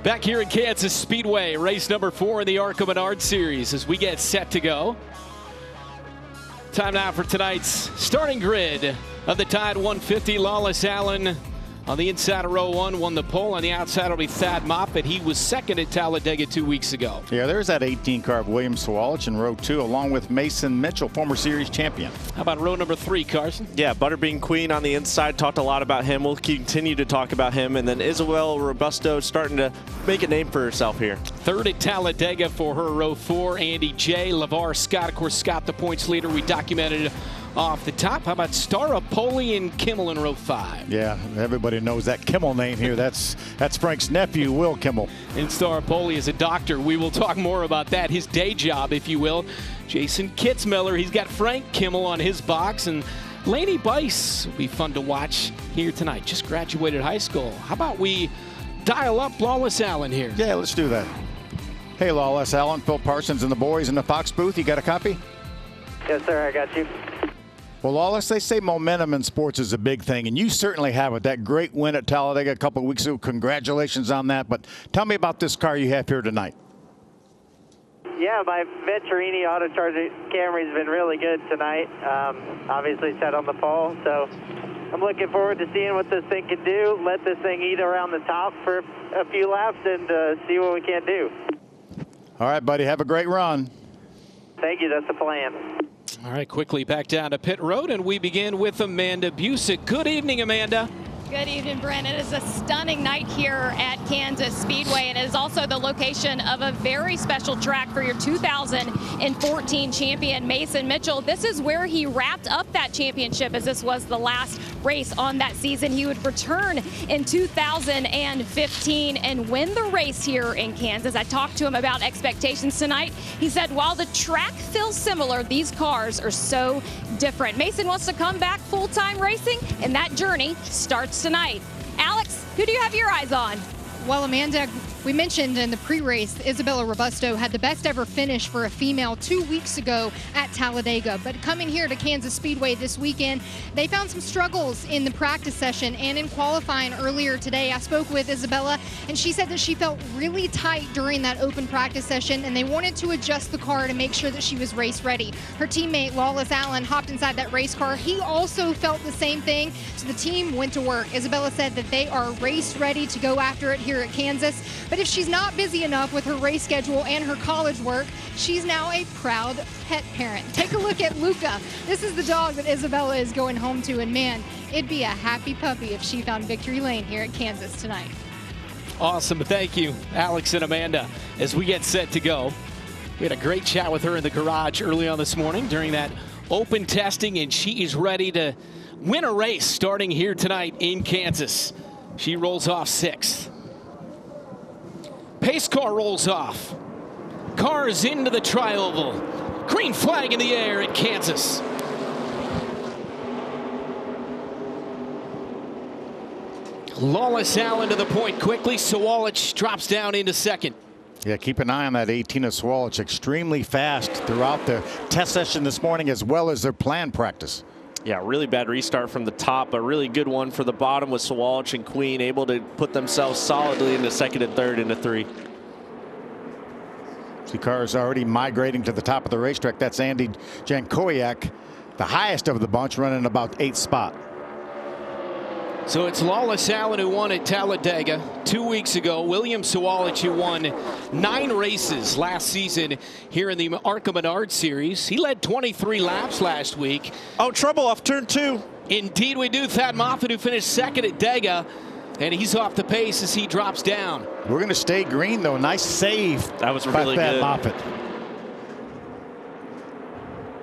Back here in Kansas Speedway, race number 4 in the ARCA Menards series as we get set to go. Time now for tonight's starting grid of the Tide 150. Lawless Allen on the inside of row 1 won the pole. On the outside will be Thad Moffitt. He was second at Talladega 2 weeks ago. Yeah, there's that 18 car of William Sawalich in row 2 along with Mason Mitchell, former series champion. How about row number 3, Carson? Yeah, Butterbean Queen on the inside. Talked a lot about him. We'll continue to talk about him. And then Isabel Robusto starting to make a name for herself here. Third at Talladega for her row 4. Andy J. LeVar Scott, of course, Scott the points leader. We documented off the top. How about Staropoli and Kimmel in row 5? Yeah, everybody knows that Kimmel name here. That's Frank's nephew, Will Kimmel. And Staropoli is a doctor. We will talk more about that, his day job, if you will. Jason Kitzmiller, he's got Frank Kimmel on his box. And Laney Bice will be fun to watch here tonight. Just graduated high school. How about we dial up Lawless Allen here? Yeah, let's do that. Hey, Lawless Allen, Phil Parsons and the boys in the Fox booth. You got a copy? Yes, sir, I got you. Well, Lawless, they say momentum in sports is a big thing, and you certainly have it. That great win at Talladega a couple of weeks ago, congratulations on that. But tell me about this car you have here tonight. Yeah, my Venturini Autocharger Camry's been really good tonight. Obviously set on the pole, so I'm looking forward to seeing what this thing can do. Let this thing eat around the top for a few laps and see what we can do. All right, buddy, have a great run. Thank you, that's the plan. All right, quickly back down to pit road, and we begin with Amanda Busick. Good evening, Amanda. Good evening, Brent. It is a stunning night here at Kansas Speedway, and it is also the location of a very special track for your 2014 champion, Mason Mitchell. This is where he wrapped up that championship, as this was the last race on that season. He would return in 2015 and win the race here in Kansas. I talked to him about expectations tonight. He said, while the track feels similar, these cars are so different. Mason wants to come back full-time racing, and that journey starts tonight. Alex, who do you have your eyes on? Well, Amanda, we mentioned in the pre-race, Isabella Robusto had the best ever finish for a female 2 weeks ago at Talladega. But coming here to Kansas Speedway this weekend, they found some struggles in the practice session and in qualifying earlier today. I spoke with Isabella, and she said that she felt really tight during that open practice session, and they wanted to adjust the car to make sure that she was race ready. Her teammate, Lawless Allen, hopped inside that race car. He also felt the same thing, so the team went to work. Isabella said that they are race ready to go after it here at Kansas. But if she's not busy enough with her race schedule and her college work, she's now a proud pet parent. Take a look at Luca. This is the dog that Isabella is going home to, and man, it'd be a happy puppy if she found victory lane here at Kansas tonight. Awesome. Thank you, Alex and Amanda. As we get set to go, we had a great chat with her in the garage early on this morning during that open testing, and she is ready to win a race starting here tonight in Kansas. She rolls off 6th. Pace car rolls off. Cars into the tri-oval. Green flag in the air at Kansas. Lawless Allen to the point quickly. Sawalich drops down into second. Yeah, keep an eye on that 18 of Sawalich. Extremely fast throughout the test session this morning as well as their planned practice. Yeah, really bad restart from the top. A really good one for the bottom with Sawalich and Queen able to put themselves solidly into second and third into 3. The car is already migrating to the top of the racetrack. That's Andy Jankowiak, the highest of the bunch, running about 8th spot. So it's Lawless Allen who won at Talladega 2 weeks ago. William Sawalich, who won 9 races last season here in the ARCA Menards series. He led 23 laps last week. Oh, trouble off turn 2. Indeed we do. Thad Moffitt, who finished second at Dega, and he's off the pace as he drops down. We're going to stay green, though. Nice save. That was by really Thad good. Moffitt.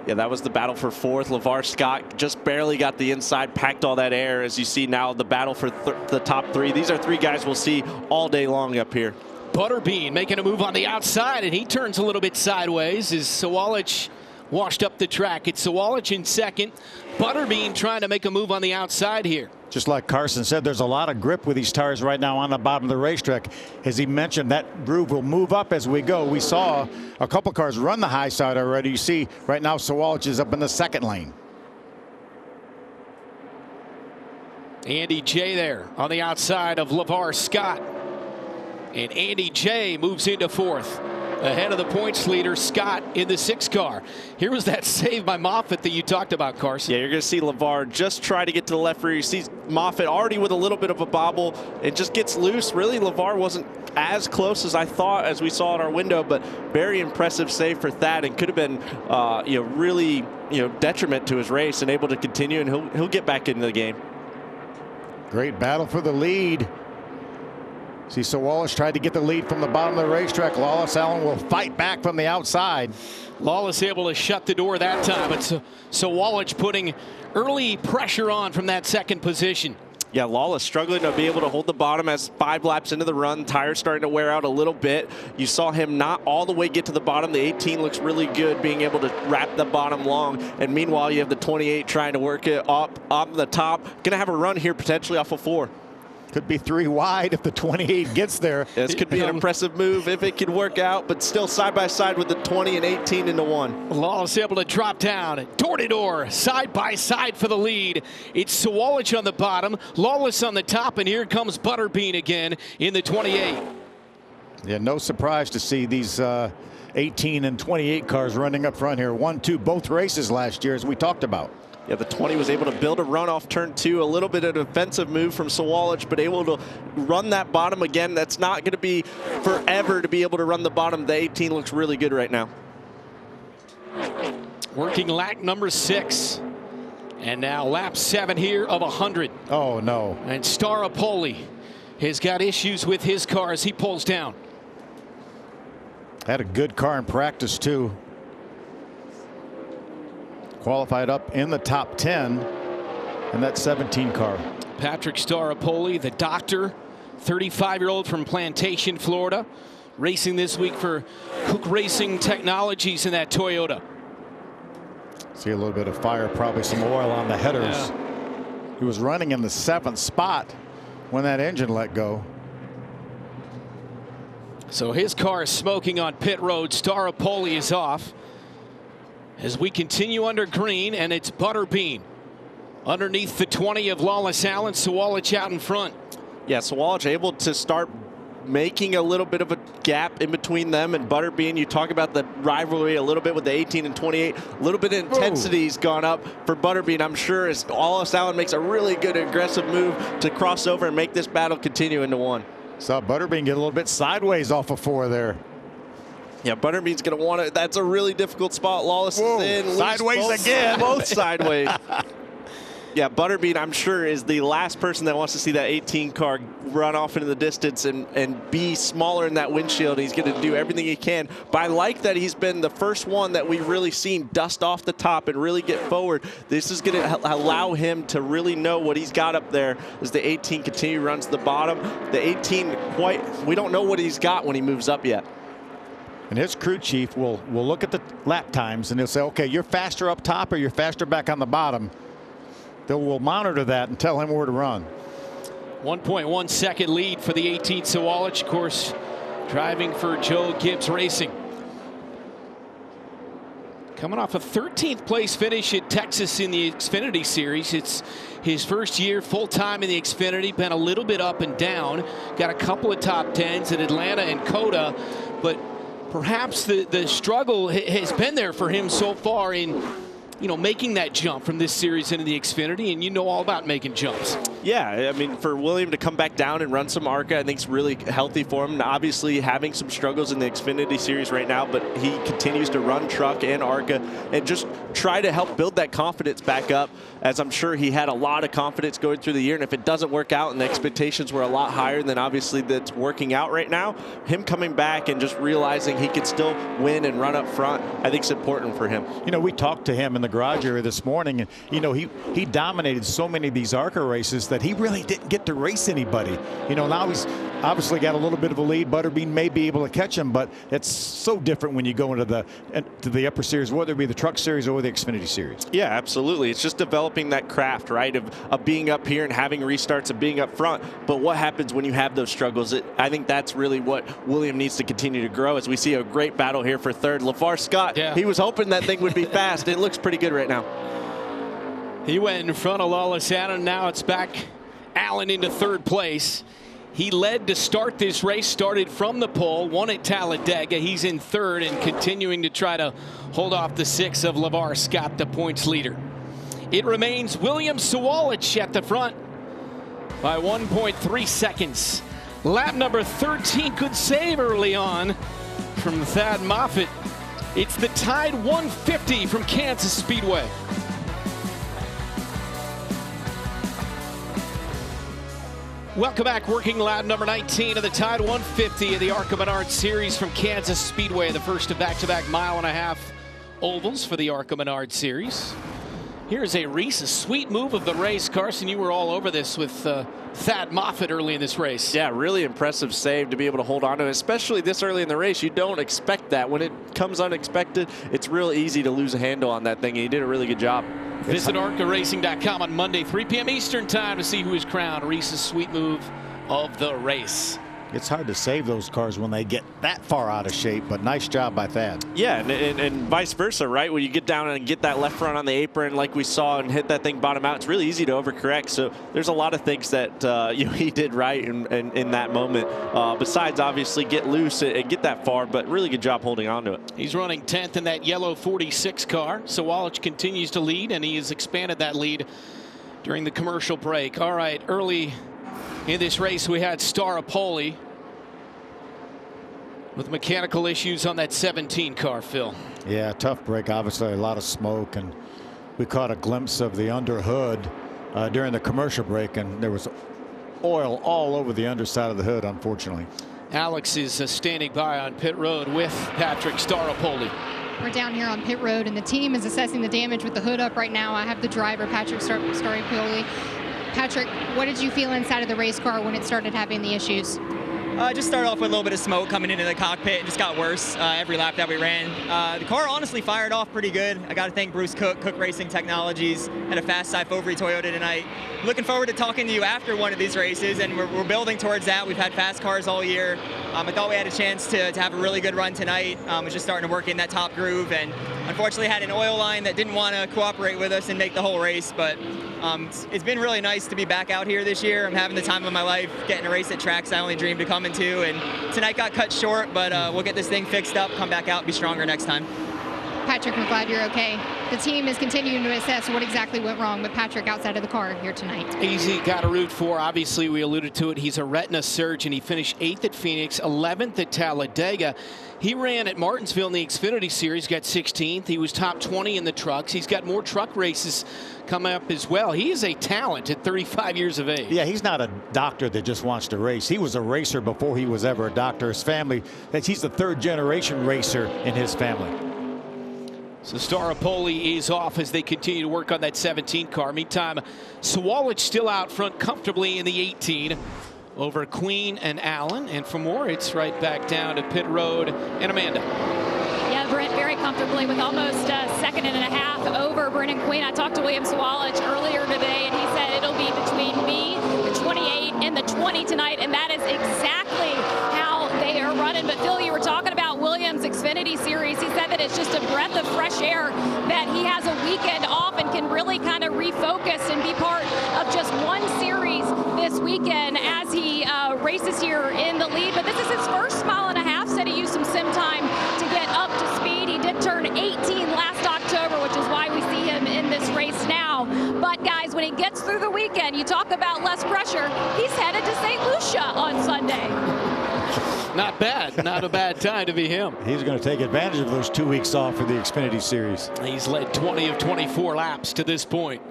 Yeah, that was the battle for 4th. LeVar Scott just barely got the inside, packed all that air. As you see now, the battle for the top 3. These are 3 guys we'll see all day long up here. Butterbean making a move on the outside, and he turns a little bit sideways as Sawalich washed up the track. It's Sawalich in second. Butterbean trying to make a move on the outside here. Just like Carson said, there's a lot of grip with these tires right now on the bottom of the racetrack. As he mentioned, that groove will move up as we go. We saw a couple cars run the high side already. You see right now Sawalich is up in the second lane. Andy J there on the outside of LeVar Scott. And Andy J moves into 4th. Ahead of the points leader, Scott, in the 6 car. Here was that save by Moffitt that you talked about, Carson. Yeah, you're going to see LeVar just try to get to the left rear. You see Moffitt already with a little bit of a bobble. It just gets loose. Really, LeVar wasn't as close as I thought as we saw in our window, but very impressive save for Thad, and could have been really detriment to his race, and able to continue, and he'll get back into the game. Great battle for the lead. See, Sawallisch tried to get the lead from the bottom of the racetrack. Lawless Allen will fight back from the outside. Lawless able to shut the door that time, but Sawallisch putting early pressure on from that 2nd position. Yeah, Lawless struggling to be able to hold the bottom as 5 laps into the run. Tires starting to wear out a little bit. You saw him not all the way get to the bottom. The 18 looks really good, being able to wrap the bottom long. And meanwhile, you have the 28 trying to work it up the top. Going to have a run here potentially off of 4. Could be 3 wide if the 28 gets there. This could be an impressive move if it can work out, but still side by side with the 20 and 18 into 1. Lawless able to drop down, door to door, side by side for the lead. It's Sawallisch on the bottom, Lawless on the top, and here comes Butterbean again in the 28. Yeah, no surprise to see these 18 and 28 cars running up front here. 1-2 both races last year, as we talked about. Yeah, the 20 was able to build a run off turn 2. A little bit of a defensive move from Sawallisch, but able to run that bottom again. That's not going to be forever to be able to run the bottom. The 18 looks really good right now. Working lap number 6. And now lap 7 here of 100. Oh, no. And Staropoli has got issues with his car as he pulls down. Had a good car in practice, too. Qualified up in the top 10 in that 17 car. Patrick Staropoli, the doctor, 35-year-old from Plantation, Florida, racing this week for Cook Racing Technologies in that Toyota. See a little bit of fire, probably some oil on the headers. Yeah. He was running in the 7th spot when that engine let go. So his car is smoking on pit road. Staropoli is off. As we continue under green, and it's Butterbean underneath the 20 of Lawless Allen. Sawallisch out in front. Yeah, Sawallisch able to start making a little bit of a gap in between them and Butterbean. You talk about the rivalry a little bit with the 18 and 28. A little bit of intensity's gone up for Butterbean, I'm sure, as Lawless Allen makes a really good aggressive move to cross over and make this battle continue into 1. Saw Butterbean get a little bit sideways off of 4 there. Yeah, Butterbean's going to want it. That's a really difficult spot. Lawless is in. Sideways again. Both sideways. Yeah, Butterbean, I'm sure, is the last person that wants to see that 18 car run off into the distance and be smaller in that windshield. He's going to do everything he can. But I like that he's been the first one that we've really seen dust off the top and really get forward. This is going to allow him to really know what he's got up there as the 18 continue runs to the bottom. The 18, we don't know what he's got when he moves up yet. And his crew chief will look at the lap times and he'll say, okay, you're faster up top or you're faster back on the bottom. They will monitor that and tell him where to run. 1.1 second lead for the 18 Sawallisch, of course, driving for Joe Gibbs Racing. Coming off a 13th place finish at Texas in the Xfinity Series. It's his first year full time in the Xfinity. Been a little bit up and down. Got a couple of top 10s at Atlanta and Coda, but perhaps the struggle has been there for him so far in making that jump from this series into the Xfinity, and you know all about making jumps. Yeah, I mean, for William to come back down and run some ARCA, I think is really healthy for him. Obviously, having some struggles in the Xfinity Series right now, but he continues to run truck and ARCA and just try to help build that confidence back up, as I'm sure he had a lot of confidence going through the year. And if it doesn't work out and the expectations were a lot higher than obviously that's working out right now, him coming back and just realizing he could still win and run up front, I think is important for him. We talked to him in the garage area this morning, and he dominated so many of these ARCA races that he really didn't get to race anybody. Now he's obviously got a little bit of a lead. Butterbean may be able to catch him, but it's so different when you go into the upper series, whether it be the truck series or the Xfinity Series. Yeah, absolutely. It's just developing that craft, right, of being up here and having restarts and being up front. But what happens when you have those struggles? I think that's really what William needs to continue to grow, as we see a great battle here for third. LeVar Scott, he was hoping that thing would be fast. It looks pretty good right now. He went in front of Lawless Allen. Now it's back Allen into third place. He led to start this race, started from the pole, won at Talladega. He's in third and continuing to try to hold off the 6 of LeVar Scott, the points leader. It remains William Sawalich at the front by 1.3 seconds. Lap number 13, good save early on from Thad Moffitt. It's the Tide 150 from Kansas Speedway. Welcome back. Working lap number 19 of the Tide 150 of the ARCA Menards series from Kansas Speedway. The first of back-to-back mile-and-a-half ovals for the ARCA Menards series. Here's a Reese, a sweet move of the race. Carson, you were all over this with Thad Moffitt early in this race. Yeah, really impressive save to be able to hold on to it, especially this early in the race. You don't expect that. When it comes unexpected, it's real easy to lose a handle on that thing, and he did a really good job. Visit ARCARacing.com on Monday, 3 p.m. Eastern time to see who is crowned Reese's sweet move of the race. It's hard to save those cars when they get that far out of shape, but nice job by Thad. Yeah, and vice versa, right? When you get down and get that left front on the apron like we saw and hit that thing bottom out, it's really easy to overcorrect. So there's a lot of things that he did right in that moment. Besides, obviously, get loose and get that far, but really good job holding on to it. He's running 10th in that yellow 46 car. Sawalich continues to lead, and he has expanded that lead during the commercial break. All right, early in this race, we had Staropoli with mechanical issues on that 17 car, Phil. Yeah, tough break. Obviously, a lot of smoke, and we caught a glimpse of the under hood during the commercial break, and there was oil all over the underside of the hood, unfortunately. Alex is standing by on pit road with Patrick Staropoli. We're down here on pit road, and the team is assessing the damage with the hood up right now. I have the driver, Patrick Staropoli. Patrick, what did you feel inside of the race car when it started having the issues? Just started off with a little bit of smoke coming into the cockpit and just got worse every lap that we ran. The car honestly fired off pretty good. I got to thank Bruce Cook Racing Technologies, had a fast side Fovry Toyota tonight. Looking forward to talking to you after one of these races, and we're building towards that. We've had fast cars all year. I thought we had a chance to have a really good run tonight. Was just starting to work in that top groove, and unfortunately had an oil line that didn't want to cooperate with us and make the whole race, but it's been really nice to be back out here this year. I'm having the time of my life, getting to race at tracks I only dreamed of coming to, and tonight got cut short, but we'll get this thing fixed up, come back out, and be stronger next time. Patrick, we're glad you're okay. The team is continuing to assess what exactly went wrong with Patrick outside of the car here tonight. Easy, got to root for. Obviously, we alluded to it. He's a retina surgeon. He finished 8th at Phoenix, 11th at Talladega. He ran at Martinsville in the Xfinity Series, got 16th. He was top 20 in the trucks. He's got more truck races coming up as well. He is a talent at 35 years of age. Yeah, he's not a doctor that just wants to race. He was a racer before he was ever a doctor. His family, he's the 3rd generation racer in his family. So Staropoli is off as they continue to work on that 17 car. Meantime, Sawalich still out front comfortably in the 18 over Queen and Allen. And for more, it's right back down to pit road and Amanda. Yeah, Brent very comfortably with almost a second and a half over Brennan Queen. I talked to William Sawalich earlier today, and he said it'll be between me, the 28, and the 20 tonight, and that is exactly how they are running. But Phil, you were talking about Williams' Xfinity Series. He said that it's just a breath of fresh air, that he has a weekend off and can really kind of refocus and be part of just one series this weekend as he races here in the lead. But this is his first mile and a half. Said he used some sim time to get up to speed. He did turn 18 last October, which is why we see him in this race now. But guys, when he gets through the weekend, you talk about less pressure. He's headed to St. Lucia on Sunday. Not bad. Not a bad time to be him. He's going to take advantage of those 2 weeks off for the Xfinity Series. He's led 20 of 24 laps to this point.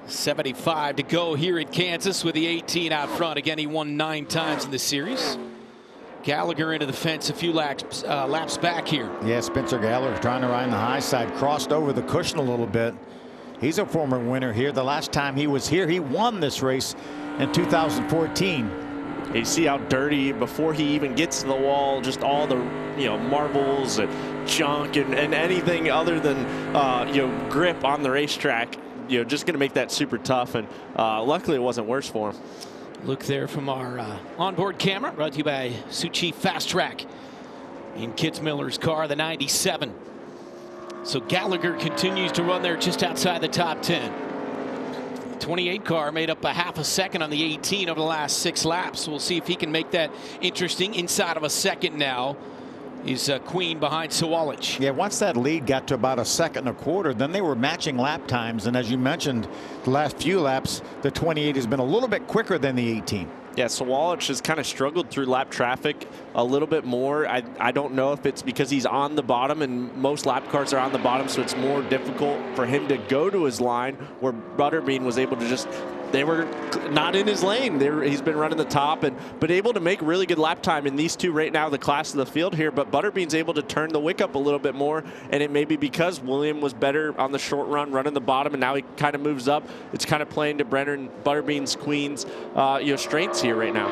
75 to go here at Kansas with the 18 out front. Again, he won 9 times in the series. Gallagher into the fence a few laps back here. Yeah, Spencer Gallagher trying to ride on the high side, crossed over the cushion a little bit. He's a former winner here. The last time he was here, he won this race in 2014. You see how dirty before he even gets to the wall, just all the marbles and junk and anything other than grip on the racetrack. Just going to make that super tough, and luckily it wasn't worse for him. Look there from our onboard camera, brought to you by Suchi Fast Track in Kitzmiller's car, the 97. So Gallagher continues to run there just outside the top 10. 28 car made up a half a second on the 18 over the last 6 laps. We'll see if he can make that interesting. Inside of a second now is Queen behind Sawalich. Yeah, once that lead got to about a second and a quarter, then they were matching lap times. And as you mentioned, the last few laps, the 28 has been a little bit quicker than the 18. Yeah, Sawalich has kind of struggled through lap traffic a little bit more. I don't know if it's because he's on the bottom, and most lap cars are on the bottom, so it's more difficult for him to go to his line, where Butterbean was able to just, they were not in his lane. He's been running the top and but able to make really good lap time in these two right now, the class of the field here. But Butterbean's able to turn the wick up a little bit more, and it may be because William was better on the short run running the bottom, and now he kind of moves up. It's kind of playing to Brennan Butterbean's, Queen's strengths here right now.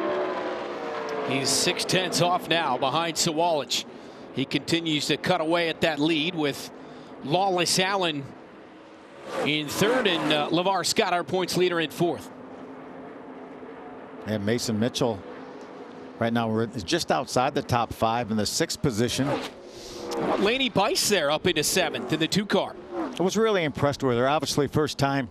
He's 6/10 off now behind Sawalich. He continues to cut away at that lead with Lawless Allen in third, and LeVar Scott, our points leader, in fourth. And Mason Mitchell right now we're just outside the top 5 in the 6th position. Laney Bice there up into 7th in the 2 car. I was really impressed with her. Obviously first time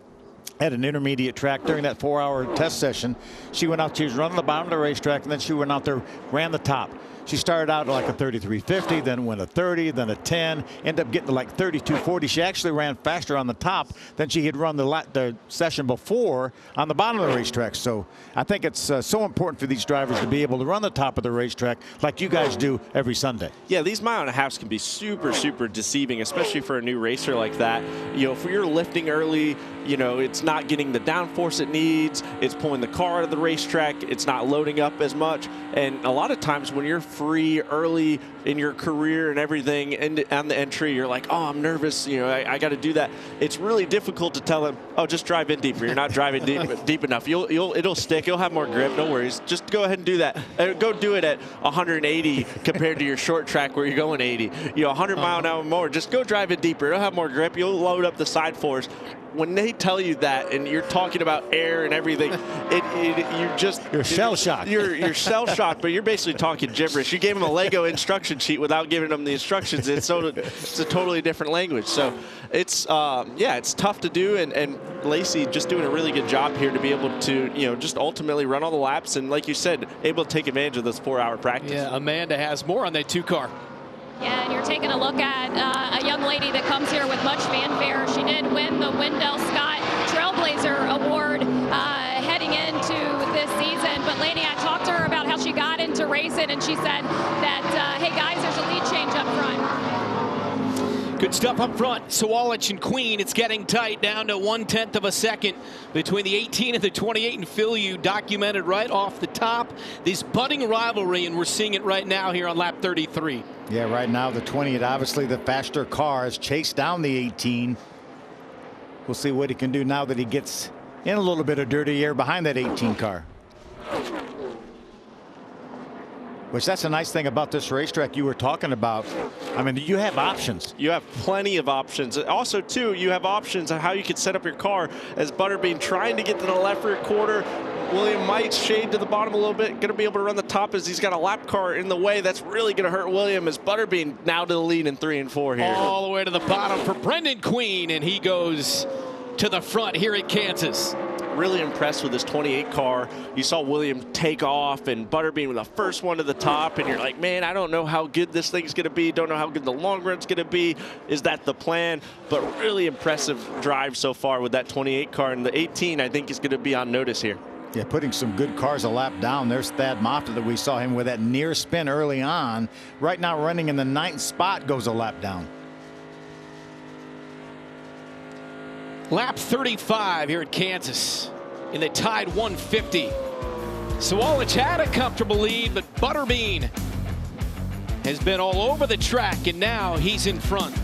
at an intermediate track during that 4-hour test session. She went out, she was running the bottom of the racetrack, and then she went out there, ran the top. She started out like a 33.50, then went a 30, then a 10, ended up getting to like 32.40. She actually ran faster on the top than she had run the session before on the bottom of the racetrack. So I think it's so important for these drivers to be able to run the top of the racetrack like you guys do every Sunday. Yeah, these mile and a halves can be super, super deceiving, especially for a new racer like that. You know, if you're lifting early, you know, it's not getting the downforce it needs. It's pulling the car out of the racetrack. It's not loading up as much. And a lot of times when you're free early in your career and everything and on the entry, you're like, oh, I'm nervous, you know, I got to do that. It's really difficult to tell them, oh, just drive in deeper. You're not driving deep enough. It'll stick. You'll have more grip. No worries. Just go ahead and do that. Go do it at 180 compared to your short track where you're going 80. You know, 100 mile an hour more. Just go drive it deeper. It'll have more grip. You'll load up the side force. When they tell you that and you're talking about air and everything, you're shell shocked. You're shell shocked, but you're basically talking gibberish. You gave them a Lego instruction sheet without giving them the instructions. It's a totally different language. So it's it's tough to do, and Lacey just doing a really good job here to be able to, you know, just ultimately run all the laps, and like you said, able to take advantage of this 4-hour practice. Yeah, Amanda has more on that 2 car. Yeah, and you're taking a look at a young lady that comes here with much fanfare. She did win the Wendell Scott Trailblazer Award heading into this season. But Laney, I talked to her about how she got into racing, and she said that, hey guys, there's a lead change up front. Good stuff up front. Sawalich and Queen, it's getting tight, down to 1/10 of a second between the 18 and the 28. And Phil, you documented right off the top this budding rivalry, and we're seeing it right now here on lap 33. Yeah, right now the 28, obviously the faster car has chased down the 18. We'll see what he can do now that he gets in a little bit of dirty air behind that 18 car. Which, that's a nice thing about this racetrack you were talking about. I mean, you have options. You have plenty of options. Also, too, you have options on how you can set up your car. As Butterbean trying to get to the left rear quarter, William might shade to the bottom a little bit. Going to be able to run the top as he's got a lap car in the way. That's really going to hurt William, as Butterbean now to the lead in 3 and 4 here. All the way to the bottom for Brendan Queen, and he goes to the front here at Kansas. Really impressed with this 28 car. You saw William take off, and Butterbean with the first one to the top, and you're like, man, I don't know how good this thing's going to be. Don't know how good the long run's going to be. Is that the plan? But really impressive drive so far with that 28 car, and the 18 I think is going to be on notice here. Yeah, putting some good cars a lap down. There's Thad Moffitt that we saw him with that near spin early on. Right now running in the 9th spot, goes a lap down. Lap 35 here at Kansas in the tied 150. Sawalich had a comfortable lead, but Butterbean has been all over the track, and now he's in front.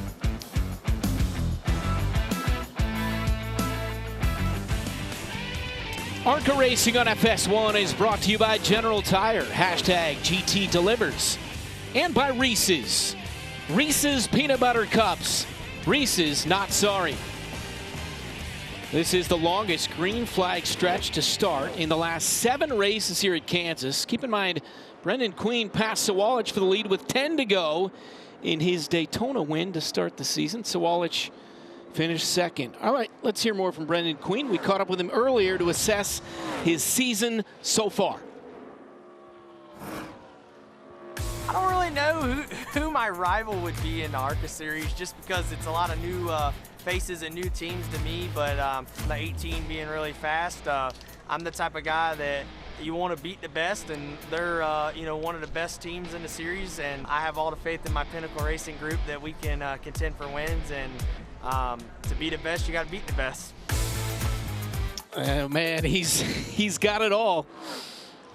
ARCA Racing on FS1 is brought to you by General Tire, hashtag GT Delivers, and by Reese's. Reese's Peanut Butter Cups. Reese's Not Sorry. This is the longest green flag stretch to start in the last 7 races here at Kansas. Keep in mind, Brendan Queen passed Sawalich for the lead with 10 to go in his Daytona win to start the season. Sawalich finished second. All right, let's hear more from Brendan Queen. We caught up with him earlier to assess his season so far. I don't really know who my rival would be in the ARCA series, just because it's a lot of new faces and new teams to me, but the 18 being really fast, I'm the type of guy that you want to beat the best, and they're one of the best teams in the series, and I have all the faith in my Pinnacle Racing group that we can contend for wins, and to be the best, you got to beat the best. Oh, man, he's got it all.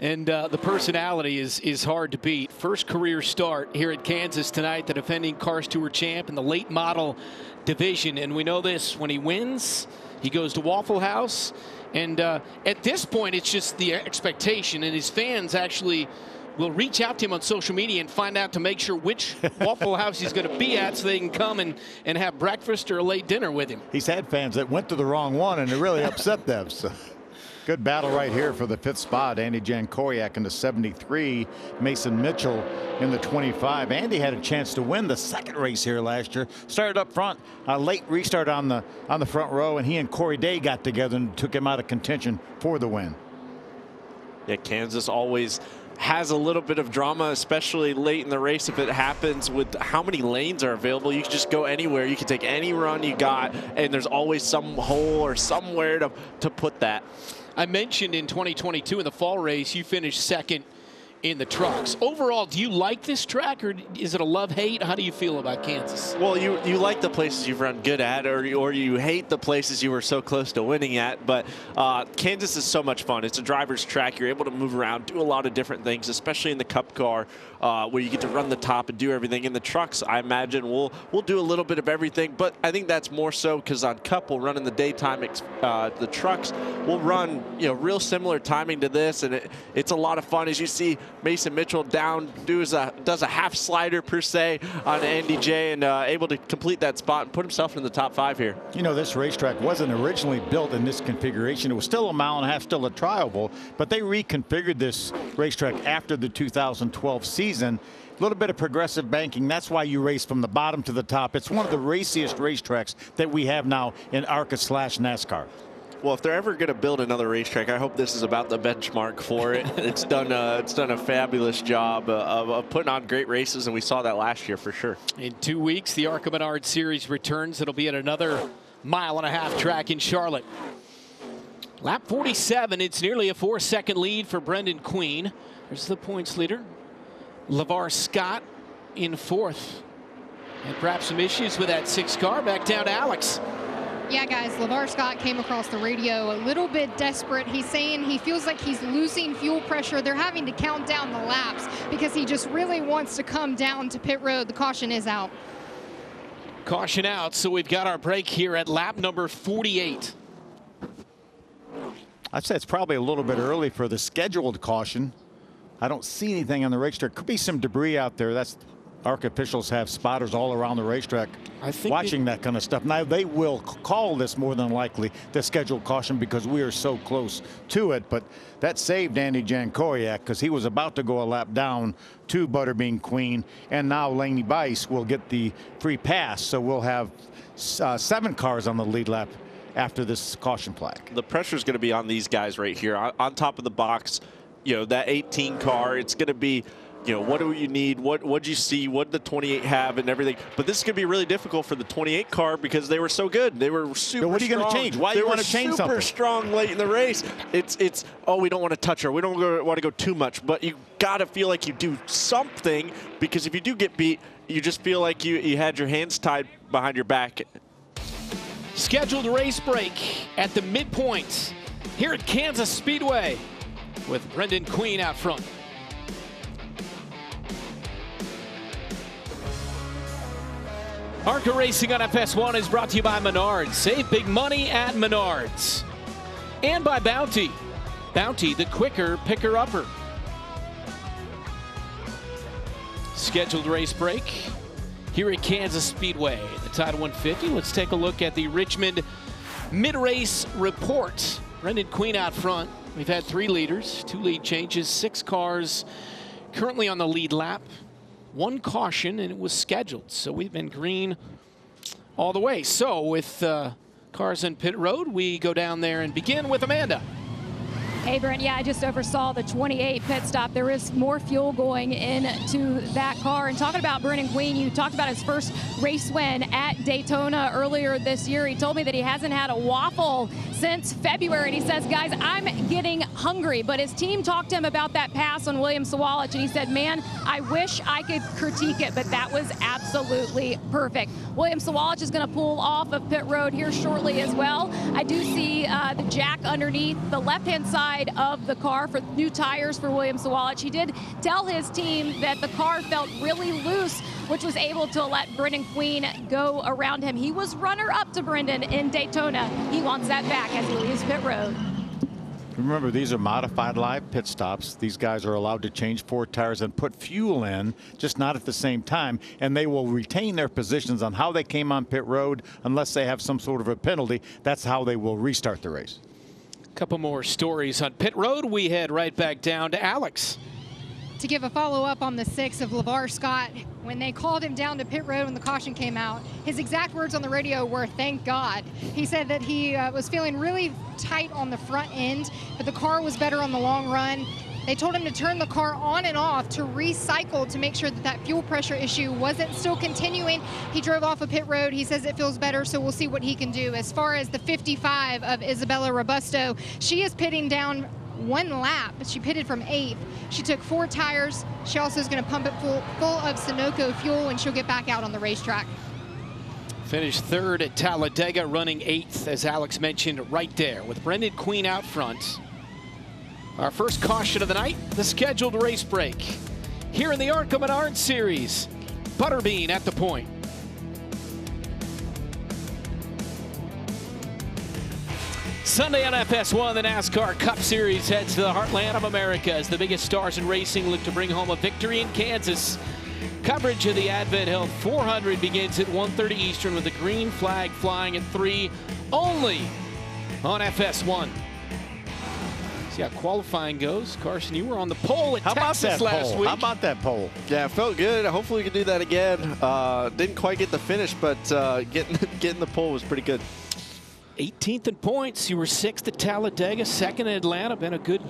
And the personality is hard to beat. First career start here at Kansas tonight, the defending Cars Tour champ in the late model division. And we know this, when he wins, he goes to Waffle House. And at this point, it's just the expectation. And his fans actually will reach out to him on social media and find out to make sure which Waffle House he's going to be at so they can come and have breakfast or a late dinner with him. He's had fans that went to the wrong one, and it really upset them. So. Good battle right here for the 5th spot. Andy Jankoriak in the 73, Mason Mitchell in the 25. Andy had a chance to win the 2nd race here last year. Started up front, a late restart on the front row, and he and Corey Day got together and took him out of contention for the win. Yeah, Kansas always has a little bit of drama, especially late in the race. If it happens with how many lanes are available, you can just go anywhere. You can take any run you got, and there's always some hole or somewhere to put that. I mentioned in 2022 in the fall race, you finished 2nd in the trucks. Overall, do you like this track, or is it a love-hate? How do you feel about Kansas? Well, you like the places you've run good at, or you hate the places you were so close to winning at. But Kansas is so much fun. It's a driver's track. You're able to move around, do a lot of different things, especially in the Cup car, where you get to run the top and do everything. In the trucks, I imagine we'll do a little bit of everything, but I think that's more so because on Cup we'll run in the daytime. The trucks will run real similar timing to this, and it's a lot of fun. As you see Mason Mitchell does a half slider per se on Andy J, and able to complete that spot and put himself in the top 5 here. This racetrack wasn't originally built in this configuration. It was still a mile and a half, still a trialable, but they reconfigured this racetrack after the 2012 season. A little bit of progressive banking. That's why you race from the bottom to the top. It's one of the raciest racetracks that we have now in ARCA/NASCAR. Well, if they're ever going to build another racetrack, I hope this is about the benchmark for it. It's done a fabulous job of putting on great races, and we saw that last year for sure. In 2 weeks, the ARCA Menards series returns. It'll be at another mile-and-a-half track in Charlotte. Lap 47, it's nearly a 4-second lead for Brendan Queen. There's the points leader. LeVar Scott in 4th. And perhaps some issues with that 6 car. Back down to Alex. Yeah, guys, LeVar Scott came across the radio a little bit desperate. He's saying he feels like he's losing fuel pressure. They're having to count down the laps because he just really wants to come down to pit road. The caution is out. Caution out, so we've got our break here at lap number 48. I'd say it's probably a little bit early for the scheduled caution. I don't see anything on the racetrack. Could be some debris out there. That's ARCA officials have spotters all around the racetrack watching that kind of stuff. Now, they will call this more than likely the scheduled caution because we are so close to it. But that saved Andy Jankoriak because he was about to go a lap down to Butterbean Queen. And now Laney Bice will get the free pass. So we'll have 7 cars on the lead lap after this caution flag. The pressure is going to be on these guys right here on top of the box. That 18 car, it's going to be, what do you need? What'd you see? What did the 28 have and everything? But this is going to be really difficult for the 28 car because they were so good. They were super what are you going to change? Why do you want to change something? They were super strong late in the race. It's we don't want to touch her. We don't want to go too much. But you got to feel like you do something because if you do get beat, you just feel like you had your hands tied behind your back. Scheduled race break at the midpoint here at Kansas Speedway with Brendan Queen out front. ARCA Racing on FS1 is brought to you by Menards. Save big money at Menards. And by Bounty. Bounty, the quicker picker-upper. Scheduled race break here at Kansas Speedway. The Tide 150. Let's take a look at the Richmond mid-race report. Brendan Queen out front. We've had 3 leaders, 2 lead changes, 6 cars currently on the lead lap. 1 caution, and it was scheduled. So we've been green all the way. So with cars in pit road, we go down there and begin with Amanda. Hey, Brent, yeah, I just oversaw the 28 pit stop. There is more fuel going into that car. And talking about Brendan Queen, you talked about his first race win at Daytona earlier this year. He told me that he hasn't had a waffle since February. And he says, guys, I'm getting hungry. But his team talked to him about that pass on William Sawalich, and he said, man, I wish I could critique it, but that was absolutely perfect. William Sawalich is going to pull off of pit road here shortly as well. I do see the jack underneath the left-hand side of the car for new tires for William Sawalich. He did tell his team that the car felt really loose, which was able to let Brendan Queen go around him. He was runner-up to Brendan in Daytona. He wants that back as he leaves pit road. Remember, these are modified live pit stops. These guys are allowed to change 4 tires and put fuel in, just not at the same time, and they will retain their positions on how they came on pit road unless they have some sort of a penalty. That's how they will restart the race. Couple more stories on pit road. We head right back down to Alex. To give a follow-up on the 6 of LeVar Scott, when they called him down to pit road when the caution came out, his exact words on the radio were, thank God. He said that he was feeling really tight on the front end, but the car was better on the long run. They told him to turn the car on and off to recycle to make sure that that fuel pressure issue wasn't still continuing. He drove off of pit road. He says it feels better, so we'll see what he can do. As far as the 55 of Isabella Robusto, she is pitting down 1 lap. She pitted from 8th. She took 4 tires. She also is going to pump it full of Sunoco fuel, and she'll get back out on the racetrack. Finished 3rd at Talladega, running 8th, as Alex mentioned, right there with Brendan Queen out front. Our first caution of the night, the scheduled race break. Here in the ARCA Menards series, Butterbean at the point. Sunday on FS1, the NASCAR Cup Series heads to the heartland of America as the biggest stars in racing look to bring home a victory in Kansas. Coverage of the Advent Health 400 begins at 1:30 Eastern with the green flag flying at 3 only on FS1. See how qualifying goes. Carson, you were on the pole at Texas last week. How about that pole? Yeah, it felt good. Hopefully we can do that again. Didn't quite get the finish, but getting the pole was pretty good. 18th in points. You were 6th at Talladega, 2nd at Atlanta. Been a good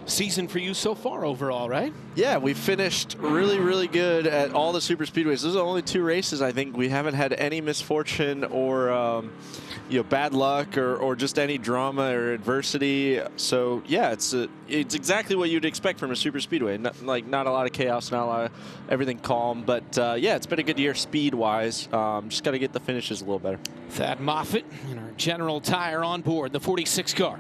season for you so far overall, right? Yeah, we finished really, really good at all the super speedways. Those are the only 2 races I think we haven't had any misfortune or bad luck or just any drama or adversity. So yeah, it's exactly what you'd expect from a super speedway. Not a lot of chaos, not a lot of everything calm. But yeah, it's been a good year speed wise. Just got to get the finishes a little better. Thad Moffitt and our general tire on board, the 46 car.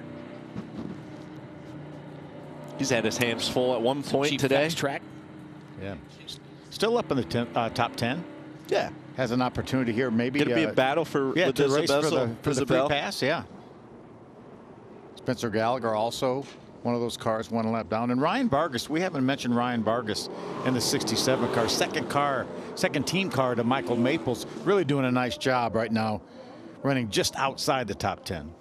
He's had his hands full at one point today. Track. Yeah. Still up in the top 10. Yeah. Has an opportunity here, maybe. Going to be a battle for the race for the free Isabel. pass. Yeah. Spencer Gallagher also one of those cars, 1 lap down. And Ryan Vargas, we haven't mentioned Ryan Vargas in the 67 car, second team car to Michael Maples, really doing a nice job right now, running just outside the top 10.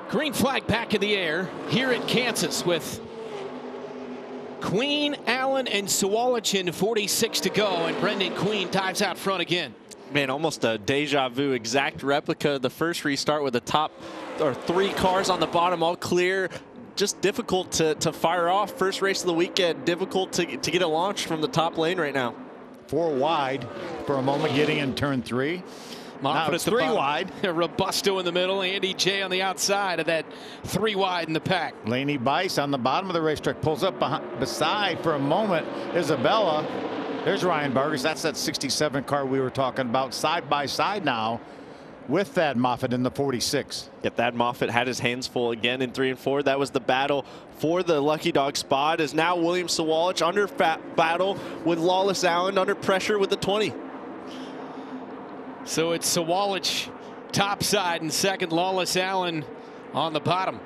Green flag back in the air here at Kansas with Queen, Allen, and Sawalich in 46 to go, and Brendan Queen dives out front again. Man, almost a deja vu, exact replica of the first restart with the top 3 cars on the bottom all clear. Just difficult to fire off. First race of the weekend, difficult to get a launch from the top lane right now. 4 wide for a moment, getting in turn 3. Now it's 3 wide. Robusto in the middle, Andy J on the outside of that 3 wide in the pack. Laney Bice on the bottom of the racetrack pulls up beside for a moment Isabella. There's Ryan Vargas. That's that 67 car we were talking about, side by side now with Thad Moffitt in the 46. Yeah, Thad Moffitt had his hands full again in 3 and 4. That was the battle for the Lucky Dog spot. Is now William Sawalich under battle with Lawless Allen under pressure with the 20. So it's Sawalich topside and second, Lawless Allen on the bottom.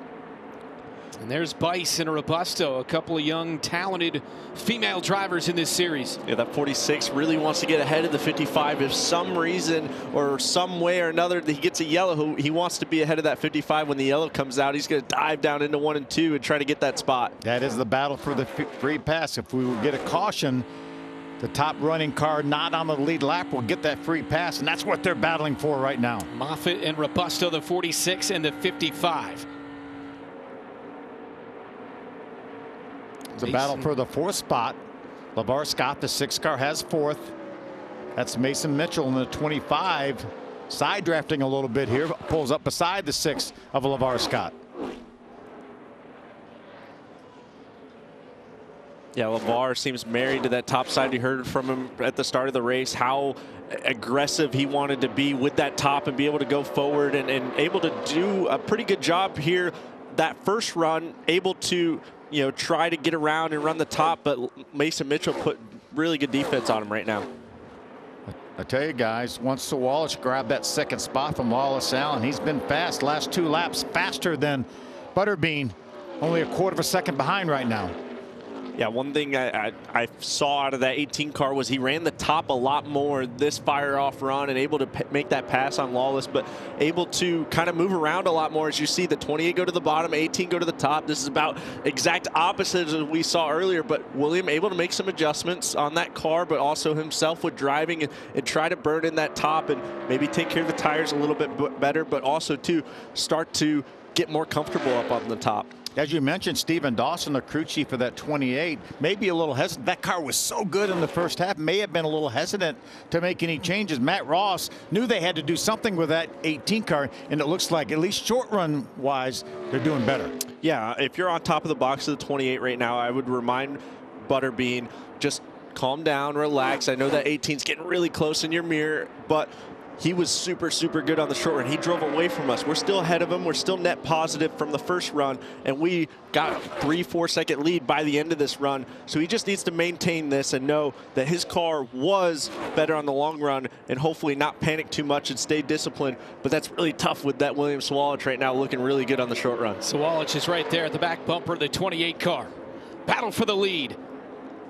And there's Bice and Robusto, a couple of young, talented female drivers in this series. Yeah, that 46 really wants to get ahead of the 55. If some reason or some way or another he gets a yellow, he wants to be ahead of that 55. When the yellow comes out, he's going to dive down into 1 and 2 and try to get that spot. That is the battle for the free pass. If we get a caution, The top running car not on the lead lap will get that free pass, and that's what they're battling for right now. Moffitt and Robusto, the 46 and the 55. It's a battle for the 4th spot. LeVar Scott, the 6 car, has 4th. That's Mason Mitchell in the 25. Side drafting a little bit here, pulls up beside the 6 of LeVar Scott. Yeah, LeVar seems married to that top side. You heard from him at the start of the race how aggressive he wanted to be with that top and be able to go forward and able to do a pretty good job here. That first run, able to, you know, try to get around and run the top, but Mason Mitchell put really good defense on him right now. I tell you guys, once Sawalich grabbed that 2nd spot from Lawless Allen, he's been fast. Last 2 laps, faster than Butterbean, only a 1/4 of a second behind right now. Yeah, one thing I saw out of that 18 car was he ran the top a lot more this fire-off run and able to make that pass on Lawless, but able to kind of move around a lot more. As you see, the 28 go to the bottom, 18 go to the top. This is about exact opposites as we saw earlier, but William able to make some adjustments on that car, but also himself with driving and try to burn in that top and maybe take care of the tires a little bit better, but also to start to get more comfortable up on the top. As you mentioned, Stephen Dawson, the crew chief of that 28, may be a little hesitant. That car was so good in the first half, may have been a little hesitant to make any changes. Matt Ross knew they had to do something with that 18 car, and it looks like, at least short run wise, they're doing better. Yeah, if you're on top of the box of the 28 right now, I would remind Butterbean, just calm down, relax. I know that 18's getting really close in your mirror, but he was super, super good on the short run. He drove away from us. We're still ahead of him. We're still net positive from the first run, and we got 3-4 second lead by the end of this run. So he just needs to maintain this and know that his car was better on the long run and hopefully not panic too much and stay disciplined. But that's really tough with that William Sawalich right now looking really good on the short run. Sawalich is right there at the back bumper of the 28 car. Battle for the lead.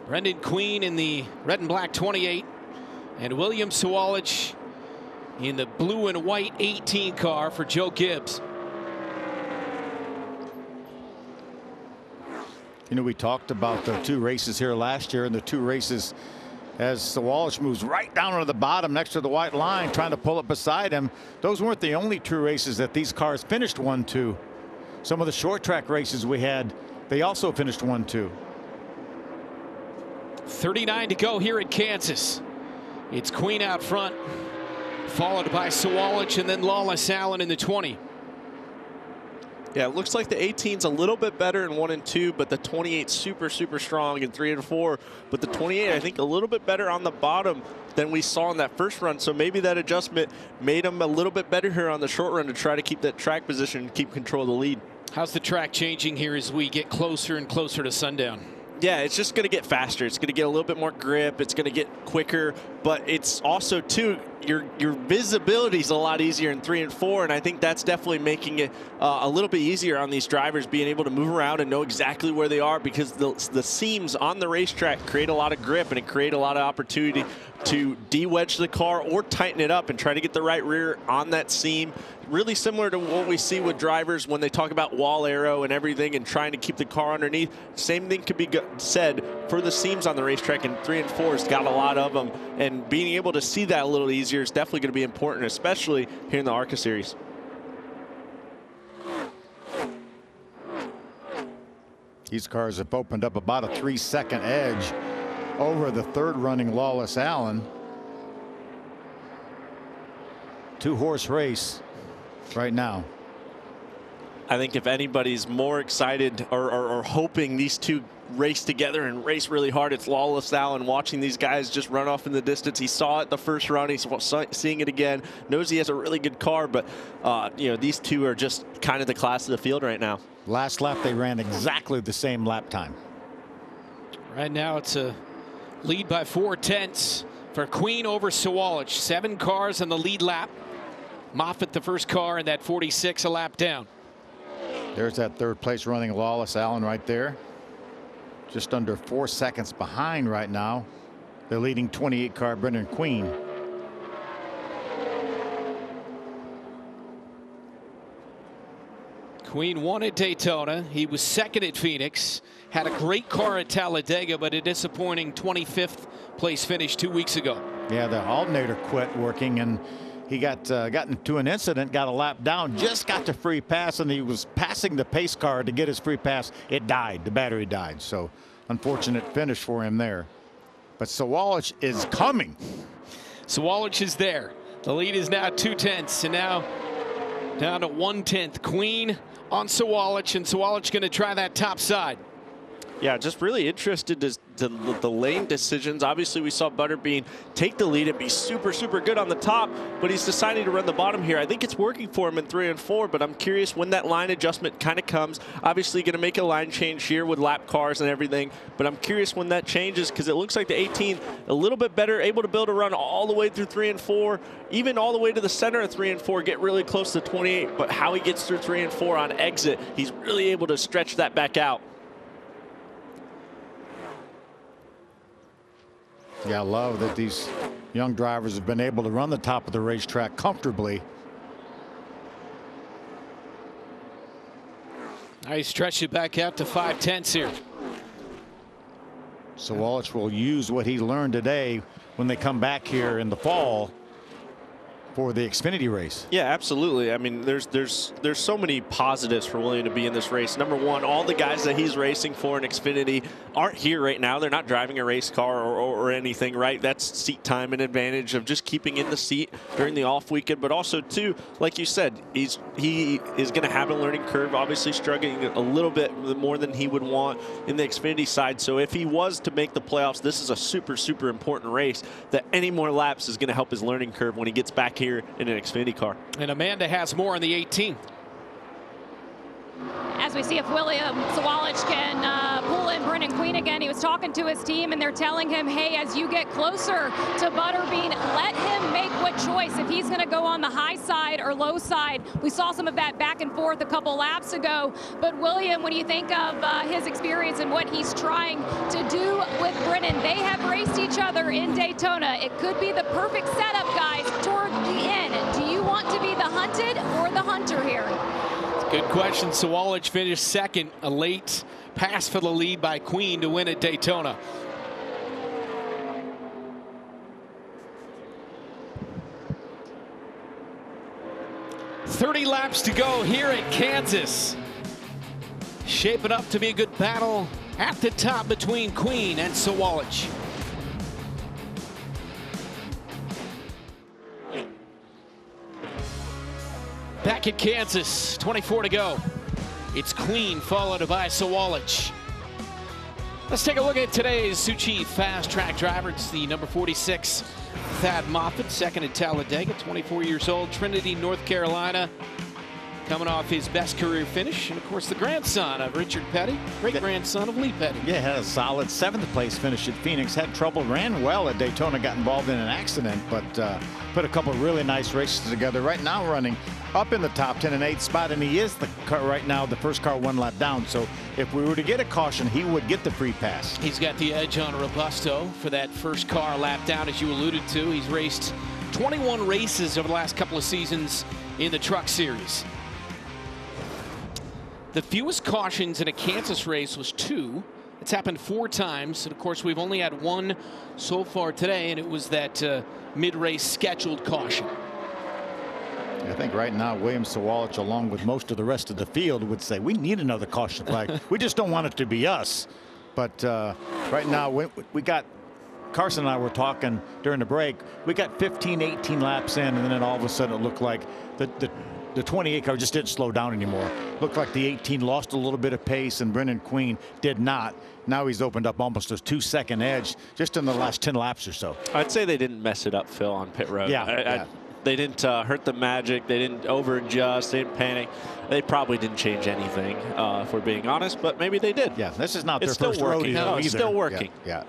Brendan Queen in the red and black 28, and William Sawalich in the blue and white 18 car for Joe Gibbs. You know, we talked about the 2 races here last year, and the 2 races as Sawalich moves right down to the bottom next to the white line, trying to pull up beside him. Those weren't the only 2 races that these cars finished 1-2. Some of the short track races we had, they also finished 1-2. 39 to go here at Kansas. It's Queen out front, followed by Sawalich and then Lawless Allen in the 20. Yeah, it looks like the 18's a little bit better in 1 and 2, but the 28's super, super strong in 3 and 4. But the 28, I think, a little bit better on the bottom than we saw in that first run. So maybe that adjustment made him a little bit better here on the short run to try to keep that track position and keep control of the lead. How's the track changing here as we get closer and closer to sundown? Yeah, it's just going to get faster. It's going to get a little bit more grip. It's going to get quicker, but it's also too your visibility is a lot easier in 3 and 4, and I think that's definitely making it a little bit easier on these drivers being able to move around and know exactly where they are, because the seams on the racetrack create a lot of grip and it create a lot of opportunity to de-wedge the car or tighten it up and try to get the right rear on that seam. Really similar to what we see with drivers when they talk about wall arrow and everything and trying to keep the car underneath. Same thing could be said for the seams on the racetrack, and 3 and 4's got a lot of them, and being able to see that a little easier is definitely going to be important, especially here in the ARCA series. These cars have opened up about a 3-second edge over the 3rd running Lawless Allen. 2-horse race right now. I think if anybody's more excited or hoping these 2 race together and race really hard, it's Lawless Allen. Watching these guys just run off in the distance. He saw it the first run. He's seeing it again. Knows he has a really good car, but you know, these 2 are just kind of the class of the field right now. Last lap they ran exactly the same lap time. Right now it's a lead by 4/10 for Queen over Sawalich. 7 cars on the lead lap. Moffitt the first car, and that 46 a lap down. There's that 3rd place running Lawless Allen right there. Just under 4 seconds behind right now. The leading 28 car, Brendan Queen. Queen won at Daytona. He was 2nd at Phoenix. Had a great car at Talladega, but a disappointing 25th place finish 2 weeks ago. Yeah, the alternator quit working, and he got into an incident, got a lap down, just got the free pass, and he was passing the pace car to get his free pass. It died. The battery died. So unfortunate finish for him there. But Sawalich is coming. Sawalich is there. The lead is now 2/10, and now down to 1/10. Queen on Sawalich, and Sawalich going to try that top side. Yeah, just really interested to the lane decisions. Obviously, we saw Butterbean take the lead and be super, super good on the top, but he's deciding to run the bottom here. I think it's working for him in 3 and 4, but I'm curious when that line adjustment kind of comes. Obviously, going to make a line change here with lap cars and everything, but I'm curious when that changes, because it looks like the 18 a little bit better, able to build a run all the way through 3 and 4, even all the way to the center of 3 and 4, get really close to 28, but how he gets through 3 and 4 on exit, he's really able to stretch that back out. Yeah, I love that these young drivers have been able to run the top of the racetrack comfortably. He stretched it back out to 5/10 here. Sawalich will use what he learned today when they come back here in the fall for the Xfinity race. Yeah, absolutely. I mean, there's so many positives for William to be in this race. Number one, all the guys that he's racing for in Xfinity aren't here right now. They're not driving a race car or anything, right? That's seat time and advantage of just keeping in the seat during the off weekend. But also, too, like you said, he is going to have a learning curve, obviously struggling a little bit more than he would want in the Xfinity side. So if he was to make the playoffs, this is a super, super important race that any more laps is going to help his learning curve when he gets back here in an Xfinity car. And Amanda has more on the 18. As we see if William Sawalich can pull in Brennan Queen again. He was talking to his team, and they're telling him, hey, as you get closer to Butterbean, let him make what choice, if he's going to go on the high side or low side. We saw some of that back and forth a couple laps ago. But William, when you think of his experience and what he's trying to do with Brennan, they have raced each other in Daytona. It could be the perfect setup, guys, toward the end. Do you want to be the hunted or the hunter here? Good question. Sawalich finished second, a late pass for the lead by Queen to win at Daytona. "30 laps to go here at Kansas. Shaping up to be a good battle at the top between Queen and Sawalich. Back at Kansas, 24 to go. It's Queen followed by Sawalich. Let's take a look at today's Sioux Chief fast track driver. It's the number 46, Thad Moffitt, second at Talladega, 24 years old, Trinity, North Carolina, coming off his best career finish. And of course, the grandson of Richard Petty, great-grandson of Lee Petty. Yeah, had a solid 7th place finish at Phoenix. Had trouble, ran well at Daytona, got involved in an accident, but put a couple really nice races together. Right now running up in the top 10 and 8 spot, and he is the car right now, the first car 1 lap down. So if we were to get a caution, he would get the free pass. He's got the edge on Robusto for that first car lap down, as you alluded to. He's raced 21 races over the last couple of seasons in the Truck Series. The fewest cautions in a Kansas race was 2. It's happened 4 times. And of course, we've only had 1 so far today, and it was that mid-race scheduled caution. I think right now, William Sawalich, along with most of the rest of the field, would say we need another caution flag. We just don't want it to be us. But right now, we got, Carson and I were talking during the break, we got 15, 18 laps in, and then all of a sudden it looked like the 28 car just didn't slow down anymore. Looked like the 18 lost a little bit of pace, and Brennan Queen did not. Now he's opened up almost a 2-second edge just in the last 10 laps or so. I'd say they didn't mess it up, Phil, on pit road. Yeah. They didn't hurt the magic. They didn't over-adjust. They didn't panic. They probably didn't change anything, if we're being honest, but maybe they did. Yeah, this is not their first rodeo No, either. it's still working. Yeah.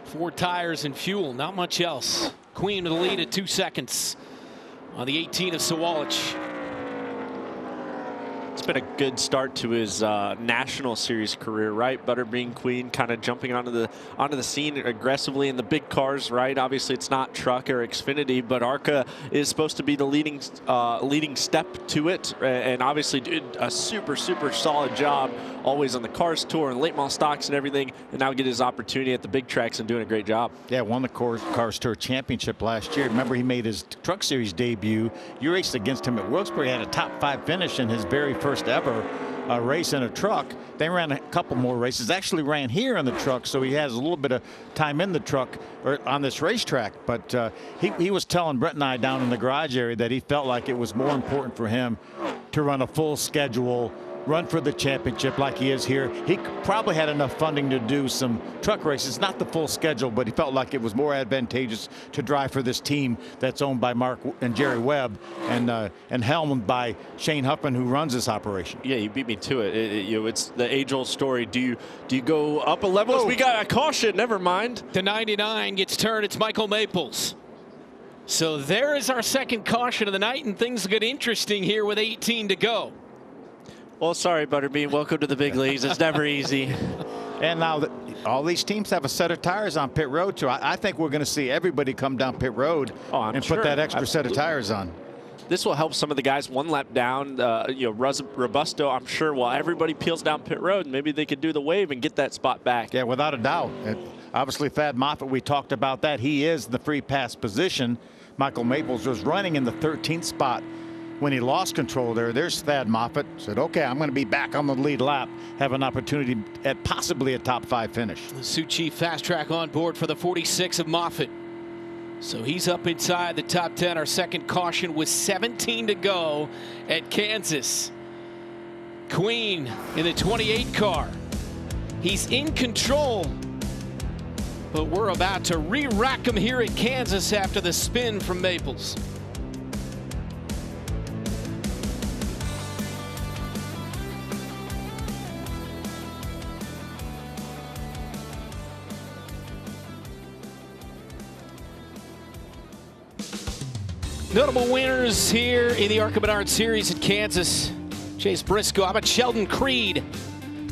4 tires and fuel, not much else. Queen with the lead at 2 seconds on the 18 of Sawalich. It's been a good start to his National Series career, right? Butterbean Queen kind of jumping onto the scene aggressively in the big cars, right? Obviously, it's not Truck or Xfinity, but ARCA is supposed to be the leading step to it, and obviously did a super solid job always on the Cars Tour and late model stocks and everything, and now get his opportunity at the big tracks and doing a great job. Yeah, won the Cars Tour Championship last year. Remember, he made his Truck Series debut. You raced against him at Wilkesboro. He had a top 5 finish in his very first ever race in a truck. They ran a couple more races. Actually ran here in the truck, so he has a little bit of time in the truck or on this racetrack. But he was telling Brent and I down in the garage area that he felt like it was more important for him to run a full schedule, run for the championship like he is here. He probably had enough funding to do some truck races, not the full schedule, but he felt like it was more advantageous to drive for this team that's owned by Mark and Jerry Webb and helmed by Shane Huffman, who runs this operation. Yeah, you beat me to it. It's the age-old story. Do you go up a level? Oh. We got a caution. Never mind. The 99 gets turned. It's Michael Maples. So there is our second caution of the night, and things get interesting here with 18 to go. Well, sorry, Butterbean. Welcome to the big leagues. It's never easy. And now all these teams have a set of tires on pit road, so I think we're going to see everybody come down pit road and put that extra set of tires on. This will help some of the guys one lap down. Robusto, I'm sure, while everybody peels down pit road, maybe they could do the wave and get that spot back. Yeah, without a doubt. Obviously, Thad Moffitt, we talked about that. He is the free pass position. Michael Maples was running in the 13th spot when he lost control there. There's Thad Moffitt. Said, okay, I'm going to be back on the lead lap, have an opportunity at possibly a top 5 finish. The Sioux Chief fast track on board for the 46 of Moffitt. So he's up inside the top 10. Our second caution with 17 to go at Kansas. Queen in the 28 car. He's in control, but we're about to re-rack him here at Kansas after the spin from Maples. Notable winners here in the ARCA Menards Series at Kansas. Chase Briscoe. How about Sheldon Creed?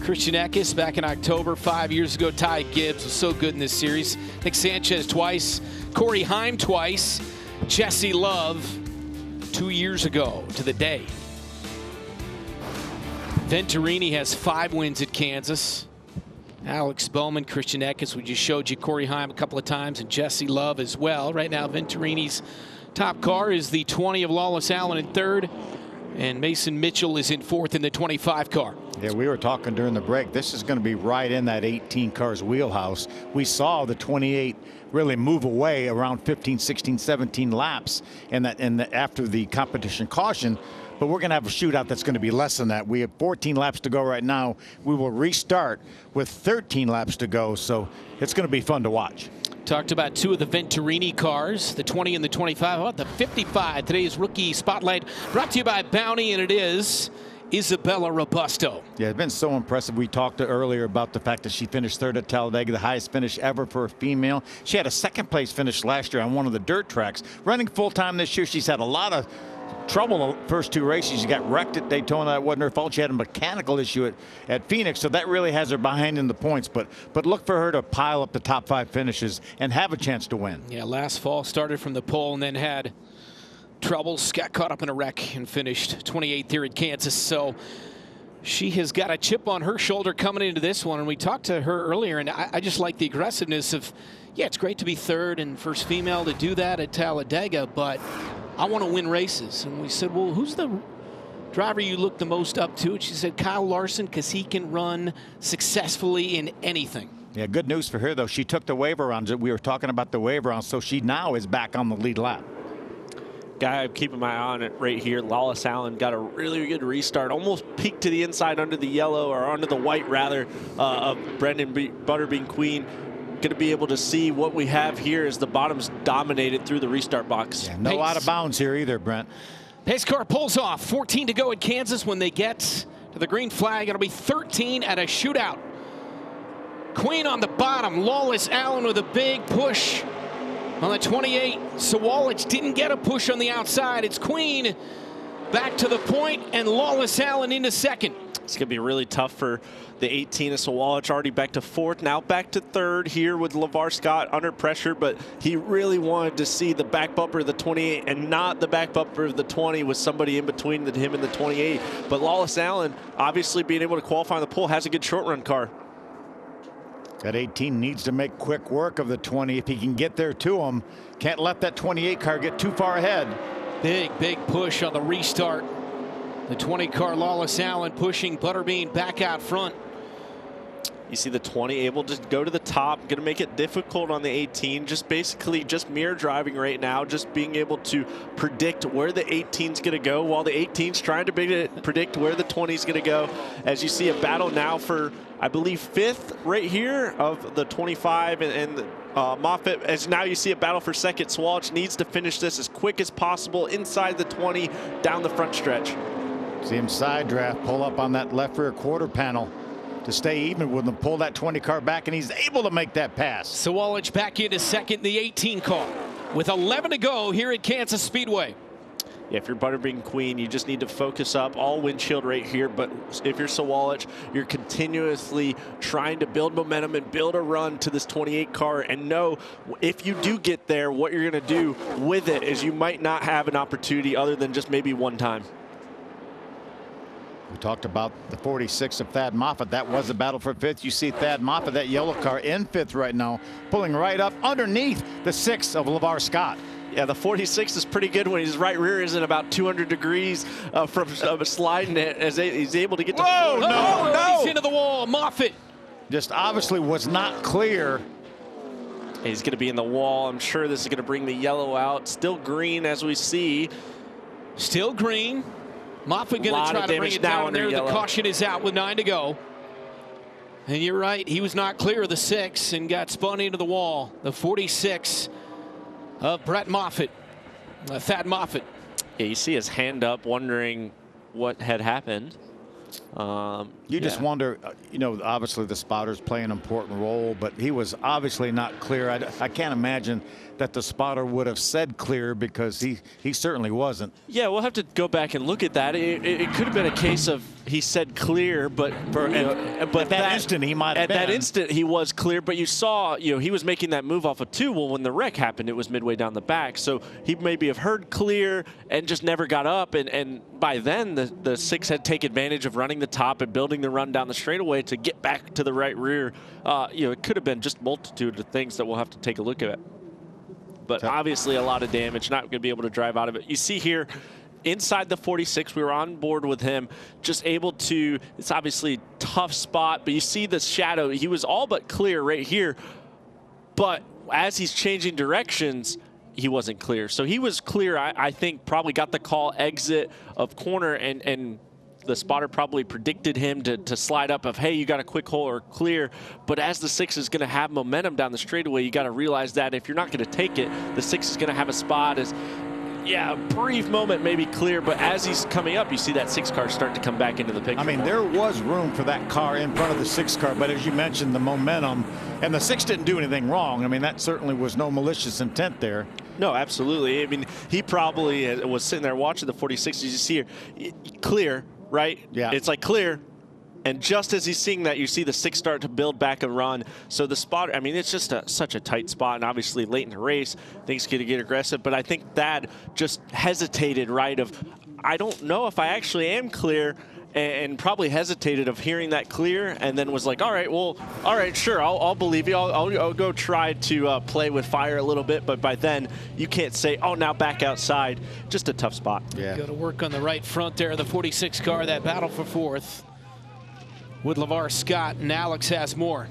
Christian Eckes back in October 5 years ago. Ty Gibbs was so good in this series. Nick Sanchez twice. Corey Heim twice. Jesse Love 2 years ago to the day. Venturini has 5 wins at Kansas. Alex Bowman, Christian Eckes, we just showed you Corey Heim a couple of times, and Jesse Love as well. Right now, Venturini's top car is the 20 of Lawless Allen in 3rd, and Mason Mitchell is in 4th in the 25 car. Yeah, we were talking during the break. This is going to be right in that 18 cars wheelhouse. We saw the 28 really move away around 15, 16, 17 laps after the competition caution. But we're going to have a shootout that's going to be less than that. We have 14 laps to go right now. We will restart with 13 laps to go, so it's going to be fun to watch. Talked about 2 of the Venturini cars, the 20 and the 25. How about the 55? Today's Rookie Spotlight brought to you by Bounty, and it is Isabella Robusto. Yeah, it's been so impressive. We talked earlier about the fact that she finished 3rd at Talladega, the highest finish ever for a female. She had a 2nd place finish last year on one of the dirt tracks. Running full-time this year, she's had a lot of trouble the first 2 races. She got wrecked at Daytona. That wasn't her fault. She had a mechanical issue at Phoenix, so that really has her behind in the points. But look for her to pile up the top 5 finishes and have a chance to win. Yeah, last fall started from the pole and then had troubles, got caught up in a wreck and finished 28th here at Kansas. So she has got a chip on her shoulder coming into this one. And we talked to her earlier, and I just like the aggressiveness of, yeah, it's great to be 3rd and first female to do that at Talladega, but I want to win races. And we said, well, who's the driver you look the most up to? And she said Kyle Larson, because he can run successfully in anything. Yeah, good news for her, though. She took the waiver rounds. We were talking about the waiver rounds, so she now is back on the lead lap. Guy I'm keeping my eye on it right here. Lawless Allen got a really good restart. Almost peeked to the inside under the yellow, or under the white, rather, of Brendan Butterbean Queen. Going to be able to see what we have here as the bottom's dominated through the restart box. Yeah, no out of bounds here either, Brent. Pace car pulls off. 14 to go at Kansas. When they get to the green flag, it'll be 13 at a shootout. Queen on the bottom. Lawless Allen with a big push on the 28. Sawalich didn't get a push on the outside. It's Queen back to the point, and Lawless Allen into second. It's going to be really tough for the 18 of Sawalich, already back to fourth, now back to third here with LeVar Scott under pressure, but he really wanted to see the back bumper of the 28 and not the back bumper of the 20 with somebody in between him and the 28. But Lawless Allen, obviously being able to qualify on the pole, has a good short run car. That 18 needs to make quick work of the 20 if he can get there to him. Can't let that 28 car get too far ahead. Big push on the restart. The 20 car Lawless Allen pushing Butterbean back out front. You see the 20 able to go to the top, going to make it difficult on the 18. Basically mirror driving right now, just being able to predict where the 18's going to go while the 18's trying to predict where the 20's going to go. As you see a battle now for, I believe, fifth right here of the 25 and Moffitt. As now you see a battle for second. Sawalich needs to finish this as quick as possible inside the 20 down the front stretch. See him side draft, pull up on that left rear quarter panel to stay even with him, pull that 20 car back, and he's able to make that pass. Sawalich back into second, the 18 car with 11 to go here at Kansas Speedway. Yeah, if you're Butterbean Queen, you just need to focus up all windshield right here. But if you're Sawalich, you're continuously trying to build momentum and build a run to this 28 car, and know if you do get there, what you're going to do with it is you might not have an opportunity other than just maybe one time. We talked about the 46 of Thad Moffitt. That was a battle for fifth. You see Thad Moffitt, that yellow car, in fifth right now, pulling right up underneath the 6 of LeVar Scott. Yeah, the 46 is pretty good when his right rear is in about 200 degrees from sliding it, as he's able to get to. Whoa, no. He's into the wall. Moffitt just obviously was not clear. He's going to be in the wall. I'm sure this is going to bring the yellow out. Still green, as we see. Still green. Moffitt going to try to bring it down there. The caution is out with 9 to go. And you're right, he was not clear of the 6 and got spun into the wall. The 46 of Brett Moffitt, Thad Moffitt. Yeah, you see his hand up, wondering what had happened. You just wonder, you know, obviously the spotter's playing an important role, but he was obviously not clear. I can't imagine that the spotter would have said clear, because he certainly wasn't. Yeah, we'll have to go back and look at that. It could have been a case of he said clear, but at that instant he might have been. At that instant he was clear, but you saw, you know, he was making that move off of 2. Well, when the wreck happened, it was midway down the back, so he maybe have heard clear and just never got up, and by then the 6 had taken advantage of running the top and building the run down the straightaway to get back to the right rear. You know, it could have been just multitude of things that we'll have to take a look at. But obviously a lot of damage, not going to be able to drive out of it. You see here, inside the 46, we were on board with him, just able to, it's obviously a tough spot, but you see the shadow. He was all but clear right here, but as he's changing directions, he wasn't clear. So he was clear, I think, probably got the call exit of corner, and the spotter probably predicted him to slide up of, hey, you got a quick hole or clear. But as the 6 is going to have momentum down the straightaway, you got to realize that if you're not going to take it, the 6 is going to have a spot as, yeah, a brief moment maybe clear, but as he's coming up, you see that 6 car start to come back into the picture. I mean, there was room for that car in front of the 6 car, but as you mentioned, the momentum, and the 6 didn't do anything wrong. I mean, that certainly was no malicious intent there. No, absolutely. I mean, he probably was sitting there watching the 46. As you see here, clear, right? Yeah. It's like clear. And just as he's seeing that, you see the 6 start to build back and run. So the spotter, I mean, it's just such a tight spot, and obviously late in the race, things going to get aggressive. But I think Thad just hesitated, right, of, I don't know if I actually am clear, and probably hesitated of hearing that clear, and then was like, all right, well, all right, sure, I'll believe you. I'll go try to play with fire a little bit. But by then, you can't say, oh, now back outside. Just a tough spot. Yeah. Go to work on the right front there, the 46 car, that battle for 4th. With LeVar Scott, and Alex has more.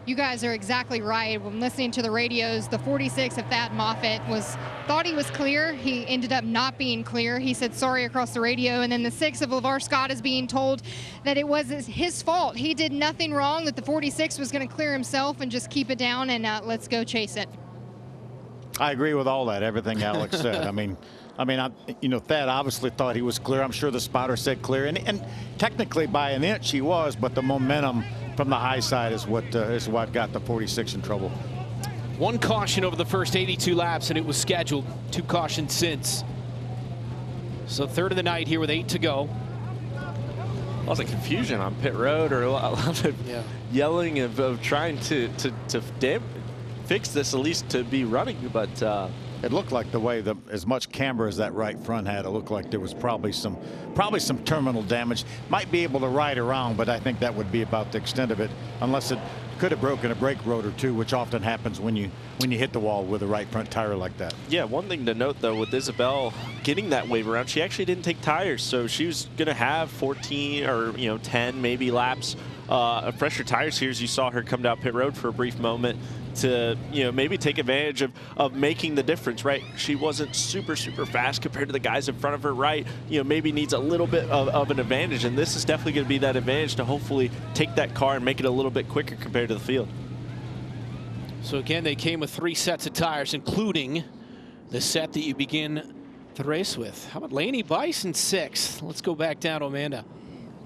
You guys are exactly right. When listening to the radios, the 46 of Thad Moffitt thought he was clear. He ended up not being clear. He said sorry across the radio. And then the 6 of LeVar Scott is being told that it was his fault. He did nothing wrong, that the 46 was going to clear himself and just keep it down and let's go chase it. I agree with all that, everything Alex said. I mean, you know, Thad obviously thought he was clear. I'm sure the spotter said clear, and technically by an inch he was, but the momentum from the high side is what got the 46 in trouble. 1 caution over the first 82 laps, and it was scheduled. 2 cautions since. So third of the night here with 8 to go. Lots of confusion on pit road, or a lot of yelling of trying to fix this, at least to be running, but it looked like the way as much camber as that right front had, it looked like there was probably some terminal damage. Might be able to ride around, but I think that would be about the extent of it, unless it could have broken a brake rotor too, which often happens when you hit the wall with a right front tire like that. Yeah, one thing to note though, with Isabel getting that wave around, she actually didn't take tires, so she was going to have 14 or 10 maybe laps of fresher tires here, as you saw her come down pit road for a brief moment to maybe take advantage of making the difference, right? She wasn't super fast compared to the guys in front of her, right? Maybe needs a little bit of an advantage, and this is definitely going to be that advantage to hopefully take that car and make it a little bit quicker compared to the field. So again, they came with 3 sets of tires, including the set that you begin the race with. How about Lainey Bison 6? Let's go back down to Amanda.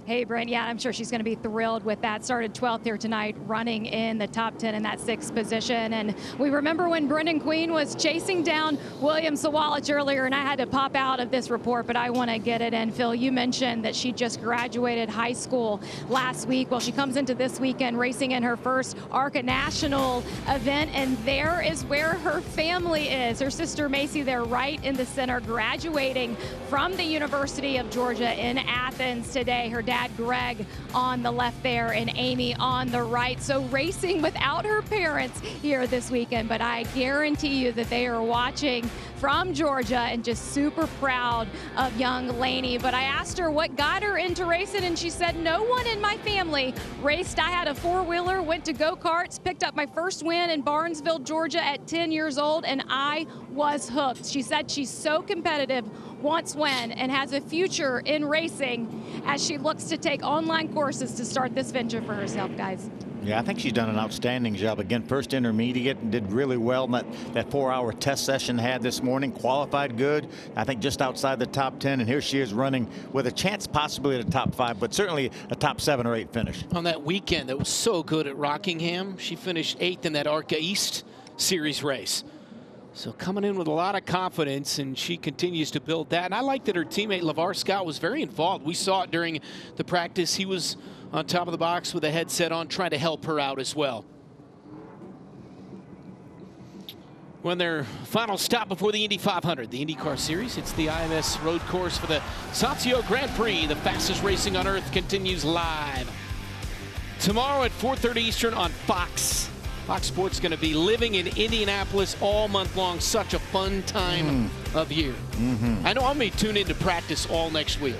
Hey, Brent, yeah, I'm sure she's going to be thrilled with that. Started 12th here tonight, running in the top 10 in that 6th position. And we remember when Brendan Queen was chasing down William Sawalich earlier, and I had to pop out of this report, but I want to get it in. Phil, you mentioned that she just graduated high school last week. Well, she comes into this weekend racing in her first ARCA National event, and there is where her family is. Her sister Macy there right in the center, graduating from the University of Georgia in Athens today. Her dad Greg on the left there and Amy on the right. So racing without her parents here this weekend, but I guarantee you that they are watching from Georgia and just super proud of young Lainey. But I asked her what got her into racing, and she said, no one in my family raced. I had a 4-wheeler, went to go-karts, picked up my first win in Barnesville, Georgia at 10 years old, and I was hooked. She said she's so competitive, wants win, and has a future in racing as she looks to take online courses to start this venture for herself, guys. Yeah, I think she's done an outstanding job. Again, first intermediate, and did really well in that 4-hour test session had this morning. Qualified good, I think just outside the top 10, and here she is running with a chance possibly at a top 5, but certainly a top 7 or 8 finish. On that weekend that was so good at Rockingham, she finished 8th in that ARCA East Series race. So coming in with a lot of confidence, and she continues to build that. And I like that her teammate LeVar Scott was very involved. We saw it during the practice. He was on top of the box with a headset on, trying to help her out as well. When their final stop before the Indy 500, the IndyCar Series, it's the IMS road course for the Satio Grand Prix. The fastest racing on earth continues live tomorrow at 4:30 Eastern on Fox. Fox Sports going to be living in Indianapolis all month long. Such a fun time of year. I know I'm going to tune into practice all next week.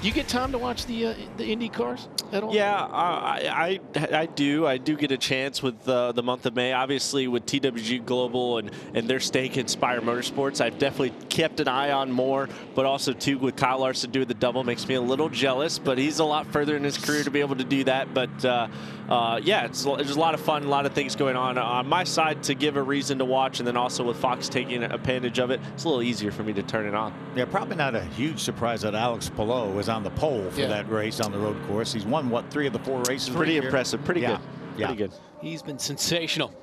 Do you get time to watch the Indy cars at all? Yeah, I do. I do get a chance with the month of May. Obviously, with TWG Global and their stake in Spire Motorsports, I've definitely kept an eye on more. But also, too, with Kyle Larson doing the double makes me a little jealous. But he's a lot further in his career to be able to do that. But, yeah, it's a lot of fun, a lot of things going on my side to give a reason to watch. And then also with Fox taking advantage of it, it's a little easier for me to turn it on. Yeah, probably not a huge surprise that Alex Palou is on the pole for that race on the road course. He's won, what, 3 of the 4 races? Pretty impressive. Pretty good. Yeah. Pretty good. He's been sensational.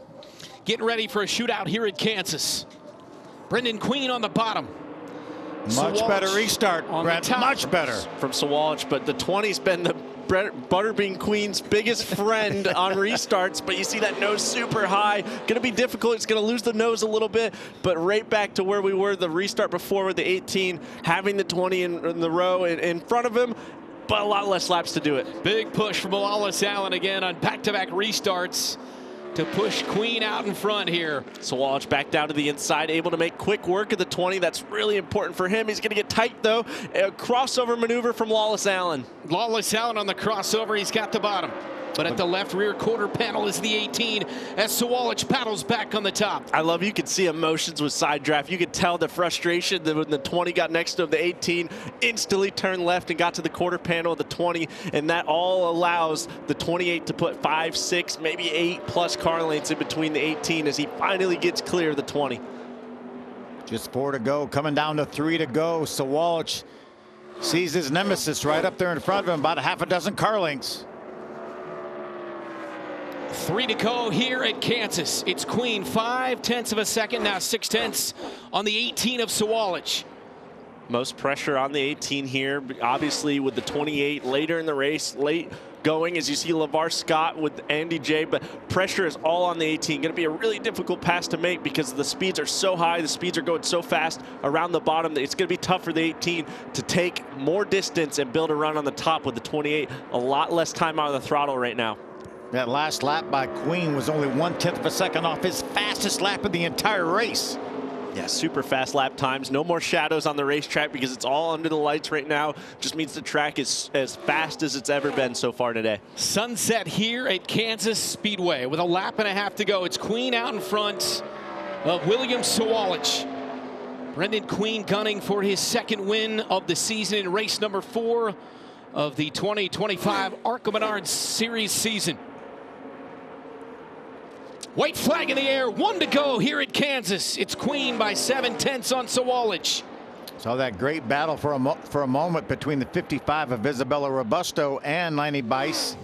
Getting ready for a shootout here at Kansas. Brendan Queen on the bottom. Much better restart, Brent. Much better. From Sawalich, but the 20's been the Butterbean Queen's biggest friend on restarts, but you see that nose super high. Going to be difficult. It's going to lose the nose a little bit, but right back to where we were the restart before with the 18, having the 20 in the row in front of him, but a lot less laps to do it. Big push from Wallace Allen again on back-to-back restarts to push Queen out in front here. Sawalich back down to the inside, able to make quick work of the 20. That's really important for him. He's going to get tight, though. A crossover maneuver from Wallace Allen. Wallace Allen on the crossover. He's got the bottom. But at the left rear quarter panel is the 18 as Sawalich paddles back on the top. I love you could see emotions with side draft. You could tell the frustration that when the 20 got next to him, the 18 instantly turned left and got to the quarter panel of the 20, and that all allows the 28 to put 5, 6, maybe 8+ car lengths in between the 18 as he finally gets clear of the 20. Just 4 to go, coming down to 3 to go. Sawalich sees his nemesis right up there in front of him, about a half a dozen car lengths. 3 to go here at Kansas. It's Queen 0.5 of a second, now 0.6 on the 18 of Sawalich. Most pressure on the 18 here, obviously with the 28 later in the race, late going as you see LeVar Scott with Andy J, but pressure is all on the 18. Going to be a really difficult pass to make because the speeds are so high, the speeds are going so fast around the bottom that it's going to be tough for the 18 to take more distance and build a run on the top with the 28. A lot less time on the throttle right now. That last lap by Queen was only 1/10 of a second off his fastest lap of the entire race. Yeah, super fast lap times. No more shadows on the racetrack because it's all under the lights right now. Just means the track is as fast as it's ever been so far today. Sunset here at Kansas Speedway with a lap and a half to go. It's Queen out in front of William Sawalich. Brendan Queen gunning for his second win of the season in race number 4 of the 2025 ARCA Menards Series season. White flag in the air, 1 to go here at Kansas. It's Queen by 7/10 on Sawalich. Saw that great battle for a moment between the 55 of Isabella Robusto and Laney Bice.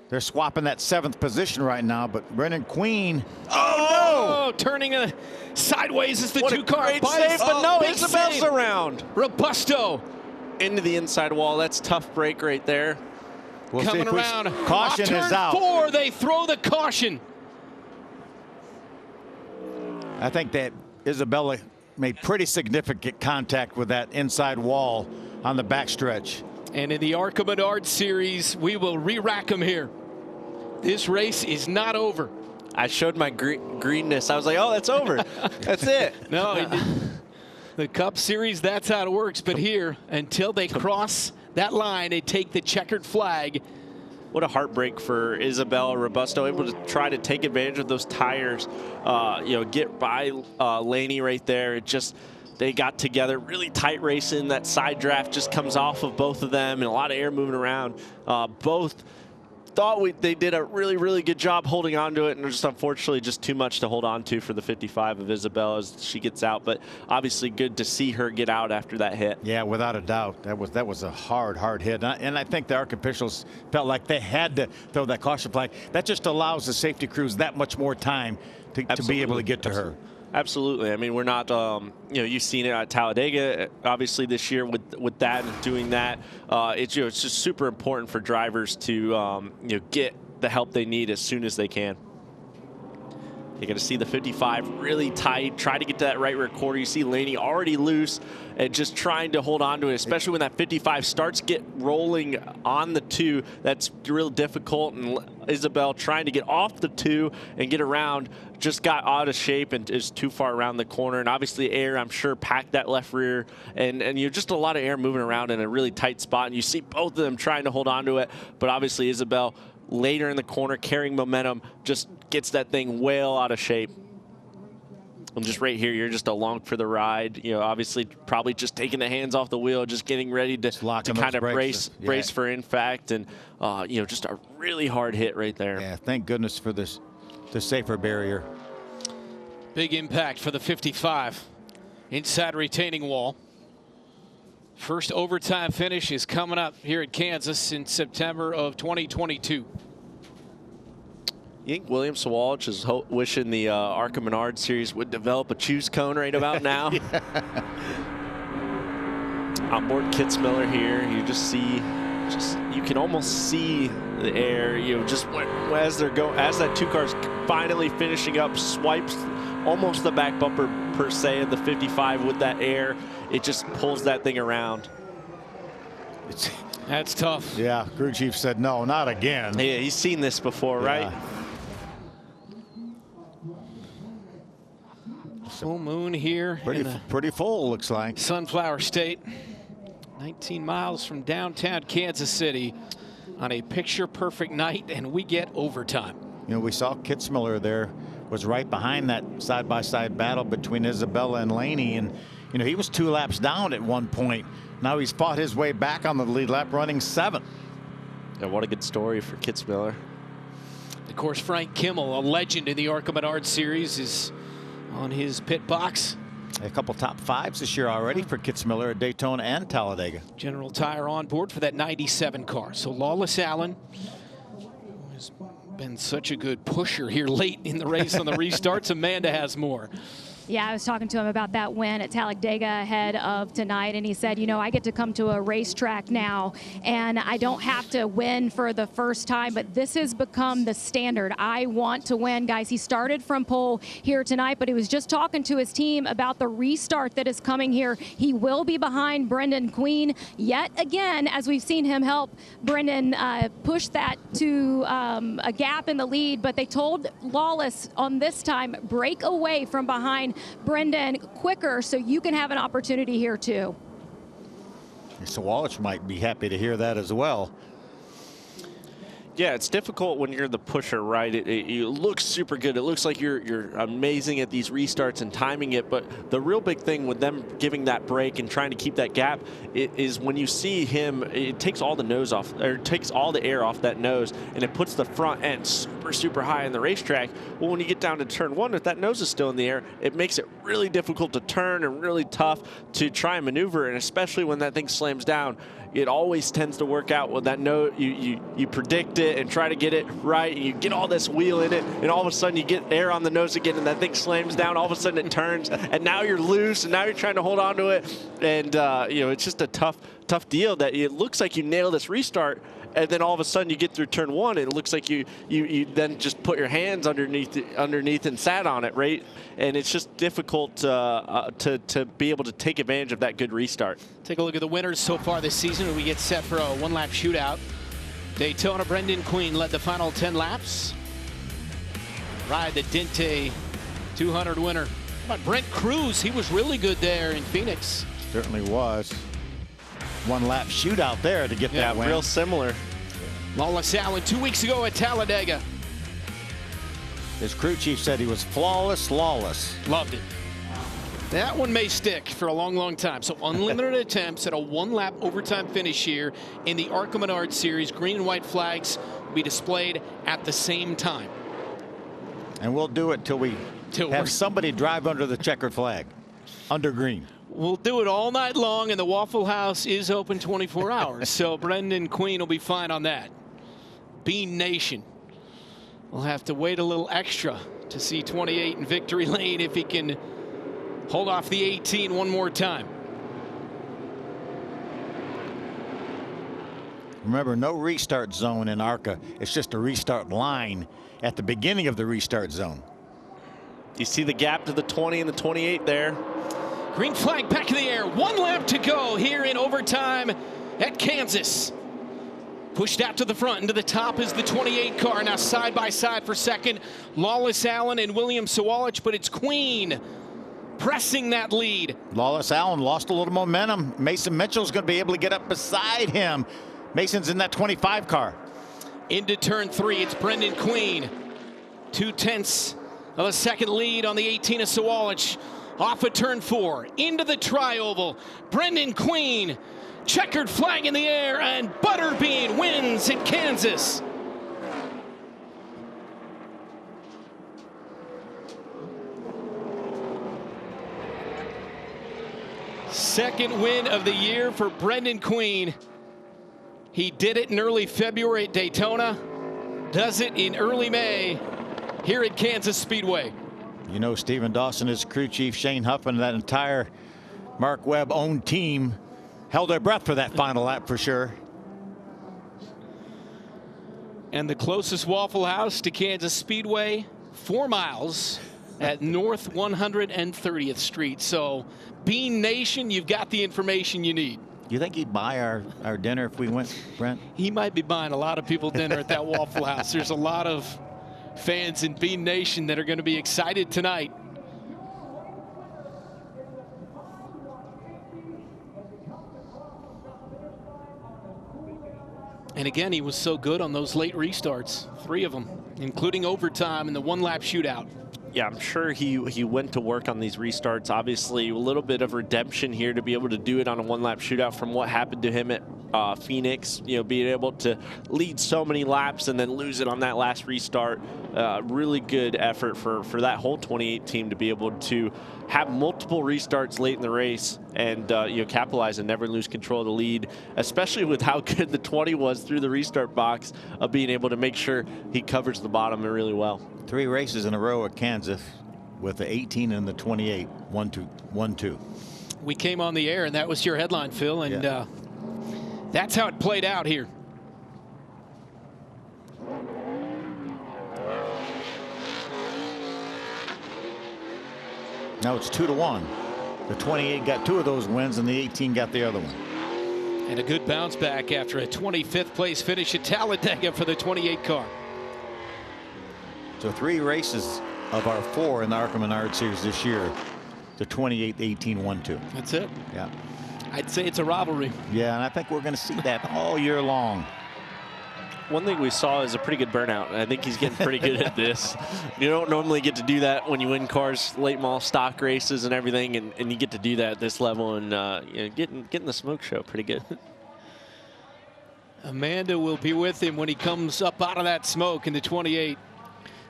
They're swapping that 7th position right now, but Brendan Queen. Oh, no! Turning sideways as the what two-car. Great save, but no, big Isabel's save. around. Robusto. Into the inside wall. That's tough break right there. We'll coming around. Caution Off turn is out. 4, they throw the caution. I think that Isabella made pretty significant contact with that inside wall on the backstretch. And in the ARCA Menards Series, we will re-rack them here. This race is not over. I showed my greenness. I was like, oh, that's over. That's it. No, the Cup Series, that's how it works. But here, until they cross that line, they take the checkered flag. What a heartbreak for Isabella Robusto, able to try to take advantage of those tires, you know, get by Laney right there. It just, they got together, really tight racing. That side draft just comes off of both of them and a lot of air moving around. Both thought they did a really, really good job holding on to it, and just unfortunately just too much to hold on to for the 55 of Isabella as she gets out. But obviously good to see her get out after that hit. Yeah, without a doubt. That was a hard hit. And I think the ARC officials felt like they had to throw that caution flag. That just allows the safety crews that much more time to be able to get to her. Absolutely. I mean, we're not, you know, you've seen it at Talladega, obviously this year with that and doing that. It's, you know, it's just super important for drivers to, you know, get the help they need as soon as they can. You're going to see the 55 really tight, try to get to that right rear quarter. You see Laney already loose and just trying to hold on to it, especially when that 55 starts get rolling on the 2. That's real difficult, and Isabel trying to get off the 2 and get around just got out of shape and is too far around the corner. And obviously air, I'm sure, packed that left rear, and you're just a lot of air moving around in a really tight spot, and you see both of them trying to hold on to it, but obviously Isabel later in the corner carrying momentum just gets that thing well out of shape. And just right here, you're just along for the ride. You know, obviously probably just taking the hands off the wheel, just getting ready to kind of brace for impact, and you know, just a really hard hit right there. Yeah, thank goodness for the safer barrier. Big impact for the 55 inside retaining wall. First overtime finish is coming up here at Kansas in September of 2022. You think William Sawalich is wishing the ARCA Menards Series would develop a choose cone right about now? On board Kitzmiller here, you just see, you can almost see the air. You know, just as they're going, as that 2 car's finally finishing up, swipes almost the back bumper per se of the 55 with that air. It just pulls that thing around. That's tough. Yeah, crew chief said no, not again. Yeah, he's seen this before, right? Full moon here. Pretty full, looks like. Sunflower State, 19 miles from downtown Kansas City on a picture-perfect night, and we get overtime. You know, we saw Kitzmiller there, was right behind that side-by-side battle between Isabella and Laney, and you know, he was 2 laps down at one point. Now he's fought his way back on the lead lap, running 7th. Yeah, what a good story for Kitzmiller. Of course, Frank Kimmel, a legend in the ARCA Menards Series, is on his pit box. A couple top 5s this year already for Kitzmiller at Daytona and Talladega. General Tire on board for that 97 car. So Lawless Allen has been such a good pusher here late in the race on the restarts. Amanda has more. Yeah, I was talking to him about that win at Talladega ahead of tonight, and he said, you know, I get to come to a racetrack now, and I don't have to win for the first time, but this has become the standard. I want to win, guys. He started from pole here tonight, but he was just talking to his team about the restart that is coming here. He will be behind Brendan Queen yet again, as we've seen him help Brendan push that to a gap in the lead, but they told Lawless on this time, break away from behind Brendan quicker so you can have an opportunity here too. So Walsh might be happy to hear that as well. Yeah, it's difficult when you're the pusher, right? It looks super good. It looks like you're amazing at these restarts and timing it. But the real big thing with them giving that break and trying to keep that gap is when you see him, it takes all the nose off, or it takes all the air off that nose, and it puts the front end super high in the racetrack. Well, when you get down to turn one, if that nose is still in the air, it makes it really difficult to turn and really tough to try and maneuver. And especially when that thing slams down, it always tends to work out with that note. You predict it and try to get it right, and you get all this wheel in it, and all of a sudden you get air on the nose again, and that thing slams down. All of a sudden it turns, and now you're loose, and now you're trying to hold on to it. And you know, it's just a tough deal that it looks like you nail this restart, and then all of a sudden you get through turn one, and it looks like you then just put your hands underneath and sat on it, right? And it's just difficult to be able to take advantage of that good restart. Take a look at the winners so far this season, and we get set for a one-lap shootout. Daytona, Brendan Queen led the final 10 laps. Ride the Dente 200 winner. How about Brent Cruz? He was really good there in Phoenix. Certainly was. One-lap shootout there to get that win. Real similar. Lawless Allen 2 weeks ago at Talladega. His crew chief said he was flawless, lawless. Loved it. That one may stick for a long time. So unlimited attempts at a one-lap overtime finish here in the ARCA Menards series. Green and white flags will be displayed at the same time. And we'll do it till we have somebody drive under the checkered flag, under green. We'll do it all night long, and the Waffle House is open 24 hours. So Brendan Queen will be fine on that. Bean Nation will have to wait a little extra to see 28 in victory lane if he can hold off the 18 one more time. Remember, no restart zone in ARCA. It's just a restart line at the beginning of the restart zone. You see the gap to the 20 and the 28 there. Green flag back in the air. One lap to go here in overtime at Kansas. Pushed out to the front and to the top is the 28 car. Now side by side for second. Lawless Allen and William Sawalich, but it's Queen pressing that lead. Lawless Allen lost a little momentum. Mason Mitchell's going to be able to get up beside him. Mason's in that 25 car. Into turn 3, it's Brendan Queen. 2/10 of a second lead on the 18 of Sawalich. Off of turn 4, into the tri-oval. Brendan Queen, checkered flag in the air, and Butterbean wins at Kansas. Second win of the year for Brendan Queen. He did it in early February at Daytona, does it in early May here at Kansas Speedway. You know, Stephen Dawson, his crew chief, Shane Huffman, that entire Mark Webb-owned team held their breath for that final lap for sure. And the closest Waffle House to Kansas Speedway, 4 miles at North 130th Street. So, Bean Nation, you've got the information you need. You think he'd buy our dinner if we went, Brent? He might be buying a lot of people dinner at that Waffle House. There's a lot of fans in Bean Nation that are going to be excited tonight. And again, he was so good on those late restarts, 3 of them, including overtime and the one-lap shootout. Yeah, I'm sure he went to work on these restarts. Obviously, a little bit of redemption here to be able to do it on a one-lap shootout from what happened to him at Phoenix. You know, being able to lead so many laps and then lose it on that last restart. Really good effort for that whole 28 team to be able to have multiple restarts late in the race and you know, capitalize and never lose control of the lead, especially with how good the 20 was through the restart box of being able to make sure he covers the bottom really well. 3 races in a row at Kansas. with the 18 and the 28, 1-2. We came on the air, and that was your headline, Phil, and that's how it played out here. Now it's 2-1. The 28 got 2 of those wins, and the 18 got the other one. And a good bounce back after a 25th place finish at Talladega for the 28 car. So 3 races of our 4 in the ARCA Menards series this year. The 28, 18, 1-2. That's it. Yeah. I'd say it's a rivalry. Yeah, and I think we're going to see that all year long. One thing we saw is a pretty good burnout. I think he's getting pretty good at this. You don't normally get to do that when you win cars, late model stock races and everything, and you get to do that at this level, and you know, getting the smoke show pretty good. Amanda will be with him when he comes up out of that smoke in the 28.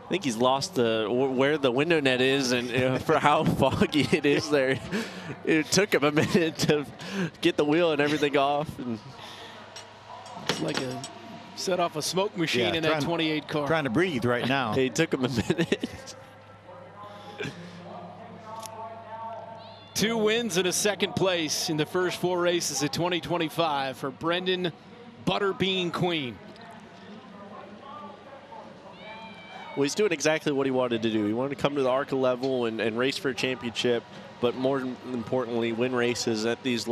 I think he's lost where the window net is, and for how foggy it is there. It took him a minute to get the wheel and everything off. And it's like a set off a smoke machine in that 28 car. Trying to breathe right now. It took him a minute. 2 wins and a 2nd place in the first 4 races of 2025 for Brendan Butterbean Queen. Well, he's doing exactly what he wanted to do. He wanted to come to the ARCA level and race for a championship, but more importantly, win races at this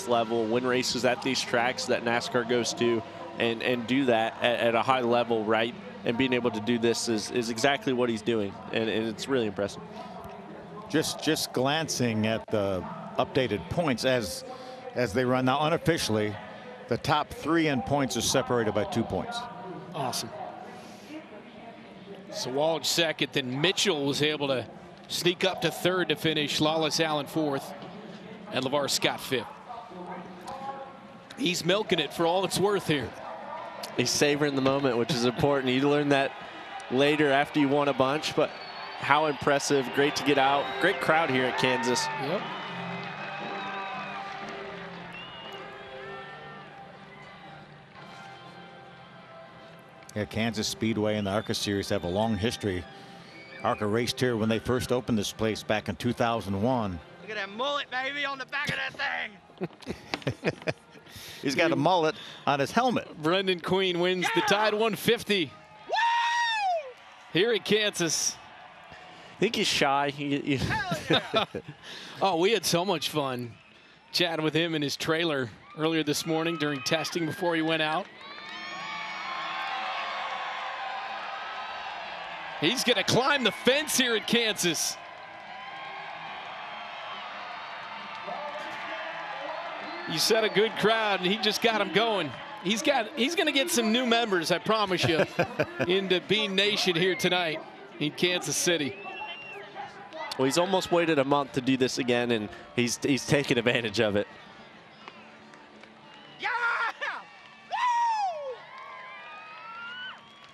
level, win races at these tracks that NASCAR goes to, and do that at a high level, right? And being able to do this is exactly what he's doing, and it's really impressive. Just glancing at the updated points as they run now unofficially, the top 3 in points are separated by 2 points. Awesome. Sawalch 2nd, then Mitchell was able to sneak up to 3rd to finish. Lawless Allen 4th, and LeVar Scott 5th. He's milking it for all it's worth here. He's savoring the moment, which is important. You learn that later after you won a bunch, but how impressive. Great to get out. Great crowd here at Kansas. Yep. Yeah, Kansas Speedway and the ARCA Series have a long history. ARCA raced here when they first opened this place back in 2001. Look at that mullet, baby, on the back of that thing. He's got a mullet on his helmet. Brendan Queen wins the Tide 150 here at Kansas. I think he's shy. Oh, we had so much fun chatting with him in his trailer earlier this morning during testing before he went out. He's going to climb the fence here at Kansas. You said a good crowd, and he just got him going. He's going to get some new members, I promise you, into Bean Nation here tonight in Kansas City. Well, he's almost waited a month to do this again, and he's taking advantage of it.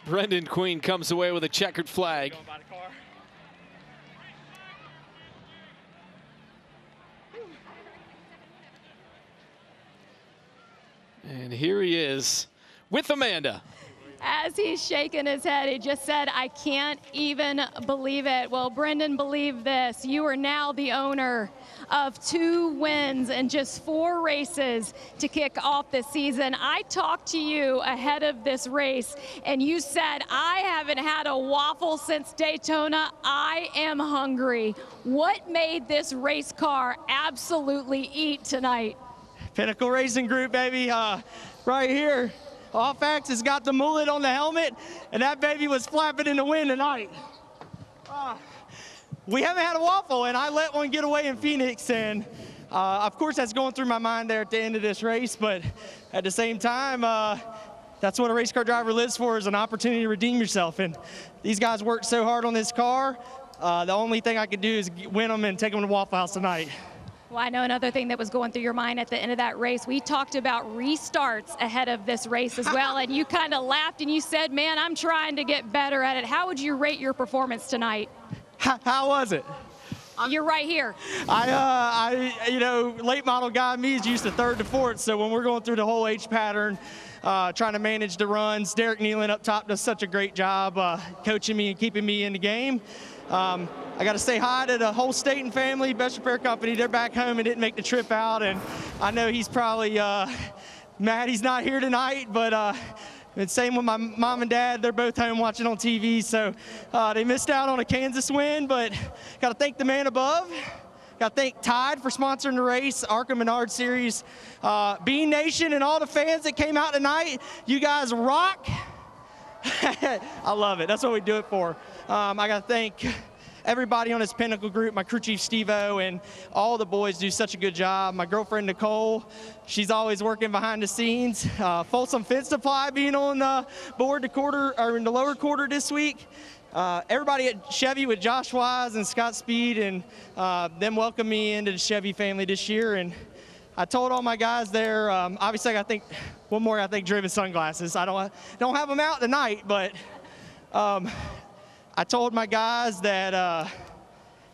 Brendan Queen comes away with a checkered flag. And here he is with Amanda. As he's shaking his head, he just said, I can't even believe it. Well, Brendan, believe this. You are now the owner of 2 wins and just 4 races to kick off this season. I talked to you ahead of this race, and you said, I haven't had a waffle since Daytona. I am hungry. What made this race car absolutely eat tonight? Pinnacle Racing Group, baby, right here. Allfax has got the mullet on the helmet, and that baby was flapping in the wind tonight. We haven't had a waffle, and I let one get away in Phoenix, and of course that's going through my mind there at the end of this race, but at the same time, that's what a race car driver lives for, is an opportunity to redeem yourself, and these guys worked so hard on this car. The only thing I could do is win them and take them to Waffle House tonight. Well, I know another thing that was going through your mind at the end of that race. We talked about restarts ahead of this race as well, and you kind of laughed and you said, man, I'm trying to get better at it. How would you rate your performance tonight? How was it? You're right here. You know, late model guy, me is used to 3rd to 4th, so when we're going through the whole H pattern, trying to manage the runs, Derek Nealon up top does such a great job coaching me and keeping me in the game. I got to say hi to the whole Staten family, Best Repair Company. They're back home and didn't make the trip out, and I know he's probably mad he's not here tonight, but and same with my mom and dad. They're both home watching on TV, so they missed out on a Kansas win, but got to thank the man above. Got to thank Tide for sponsoring the race, ARCA Menards Series, Bean Nation, and all the fans that came out tonight. You guys rock. I love it. That's what we do it for. I got to thank everybody on this Pinnacle group, my crew chief Steve-O, and all the boys do such a good job. My girlfriend Nicole, she's always working behind the scenes. Folsom Fence Supply being on board in the lower quarter this week. Everybody at Chevy with Josh Wise and Scott Speed, and them welcome me into the Chevy family this year. And I told all my guys there, obviously I got to think one more. I think Driven sunglasses. I don't have them out tonight, but I told my guys that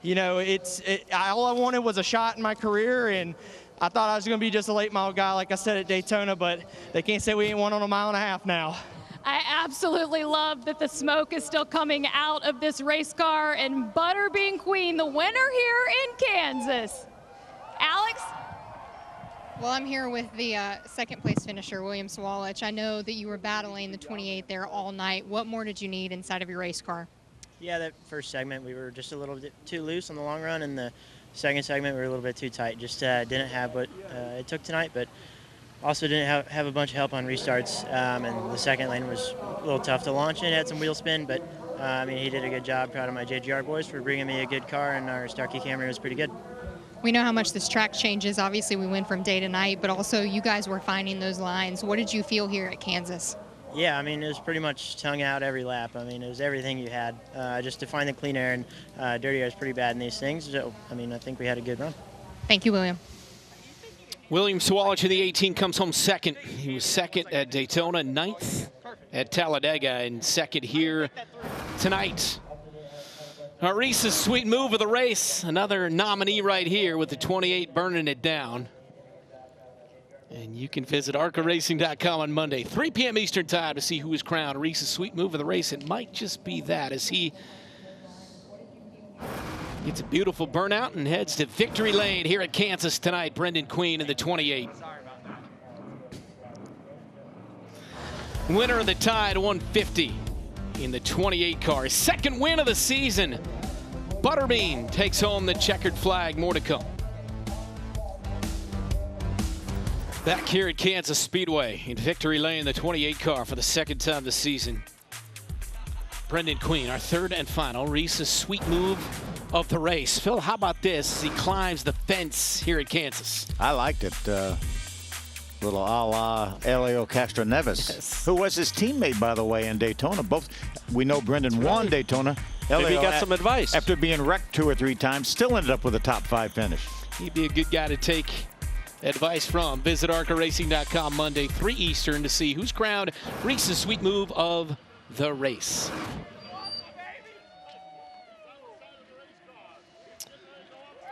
you know, all I wanted was a shot in my career, and I thought I was going to be just a late model guy, like I said at Daytona, but they can't say we ain't won on a mile and a half now. I absolutely love that the smoke is still coming out of this race car, and Butterbean Queen, the winner here in Kansas. Alex? Well, I'm here with the second place finisher, William Sawalich. I know that you were battling the 28 there all night. What more did you need inside of your race car? Yeah, that first segment we were just a little bit too loose on the long run, and the second segment we were a little bit too tight. Just didn't have what it took tonight, but also didn't have a bunch of help on restarts, and the second lane was a little tough to launch in. It had some wheel spin, but I mean, he did a good job. Proud of my JGR boys for bringing me a good car, and our Starkey Camry was pretty good. We know how much this track changes. Obviously, we went from day to night, but also you guys were finding those lines. What did you feel here at Kansas? Yeah, I mean, it was pretty much tongue out every lap. I mean, it was everything you had. Just to find the clean air, and dirty air is pretty bad in these things. So, I mean, I think we had a good run. Thank you, William. William Sawalich in the 18 comes home second. He was second at Daytona, ninth at Talladega, and second here tonight. Reese's sweet move of the race, another nominee right here with the 28 burning it down. And you can visit arcaracing.com on Monday, 3 p.m. Eastern time, to see who is crowned Reese's sweet move of the race. It might just be that, as he gets a beautiful burnout and heads to victory lane here at Kansas tonight. Brendan Queen in the 28. Winner of the Tide 150 in the 28 car. Second win of the season. Butterbean takes home the checkered flag. More to come. Back here at Kansas Speedway in victory lane, the 28 car for the second time this season. Brendan Queen, our third and final Reese's sweet move of the race. Phil, how about this? He climbs the fence here at Kansas. I liked it. Little a la Elio Castroneves, Yes. who was his teammate, by the way, in Daytona. Both, we know Brendan won Daytona. Maybe he got some advice. After being wrecked 2 or 3 times, still ended up with a top 5 finish. He'd be a good guy to take advice from. Visit arcaracing.com Monday, 3 Eastern, to see who's crowned Reese's sweet move of the race.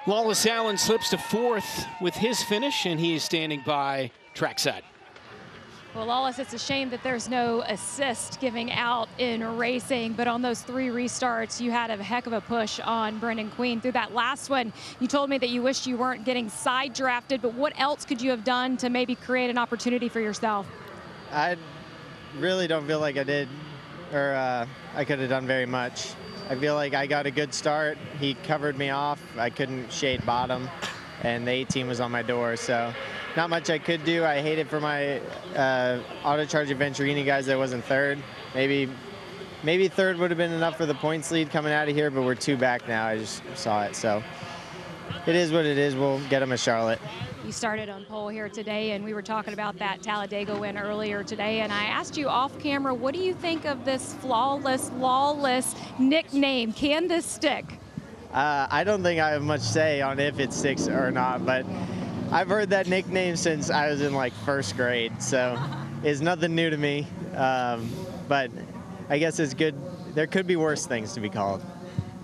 Lawless Allen slips to 4th with his finish, and he is standing by trackside. Well, Lawless, it's a shame that there's no assist giving out in racing, but on those 3 restarts, you had a heck of a push on Brendan Queen. Through that last one, you told me that you wished you weren't getting side drafted, but what else could you have done to maybe create an opportunity for yourself? I really don't feel like I did, or I could have done very much. I feel like I got a good start. He covered me off. I couldn't shade bottom, and the 18 was on my door, so not much I could do. I hate it for my Auto Charge Venturini guys that wasn't third. Maybe 3rd would have been enough for the points lead coming out of here, but we're 2 back now. I just saw it, so it is what it is. We'll get them a Charlotte. You started on pole here today, and we were talking about that Talladega win earlier today, and I asked you off camera, what do you think of this flawless, lawless nickname? Can this stick? I don't think I have much say on if it sticks or not, but I've heard that nickname since I was in like 1st grade, so it's nothing new to me, but I guess it's good. There could be worse things to be called.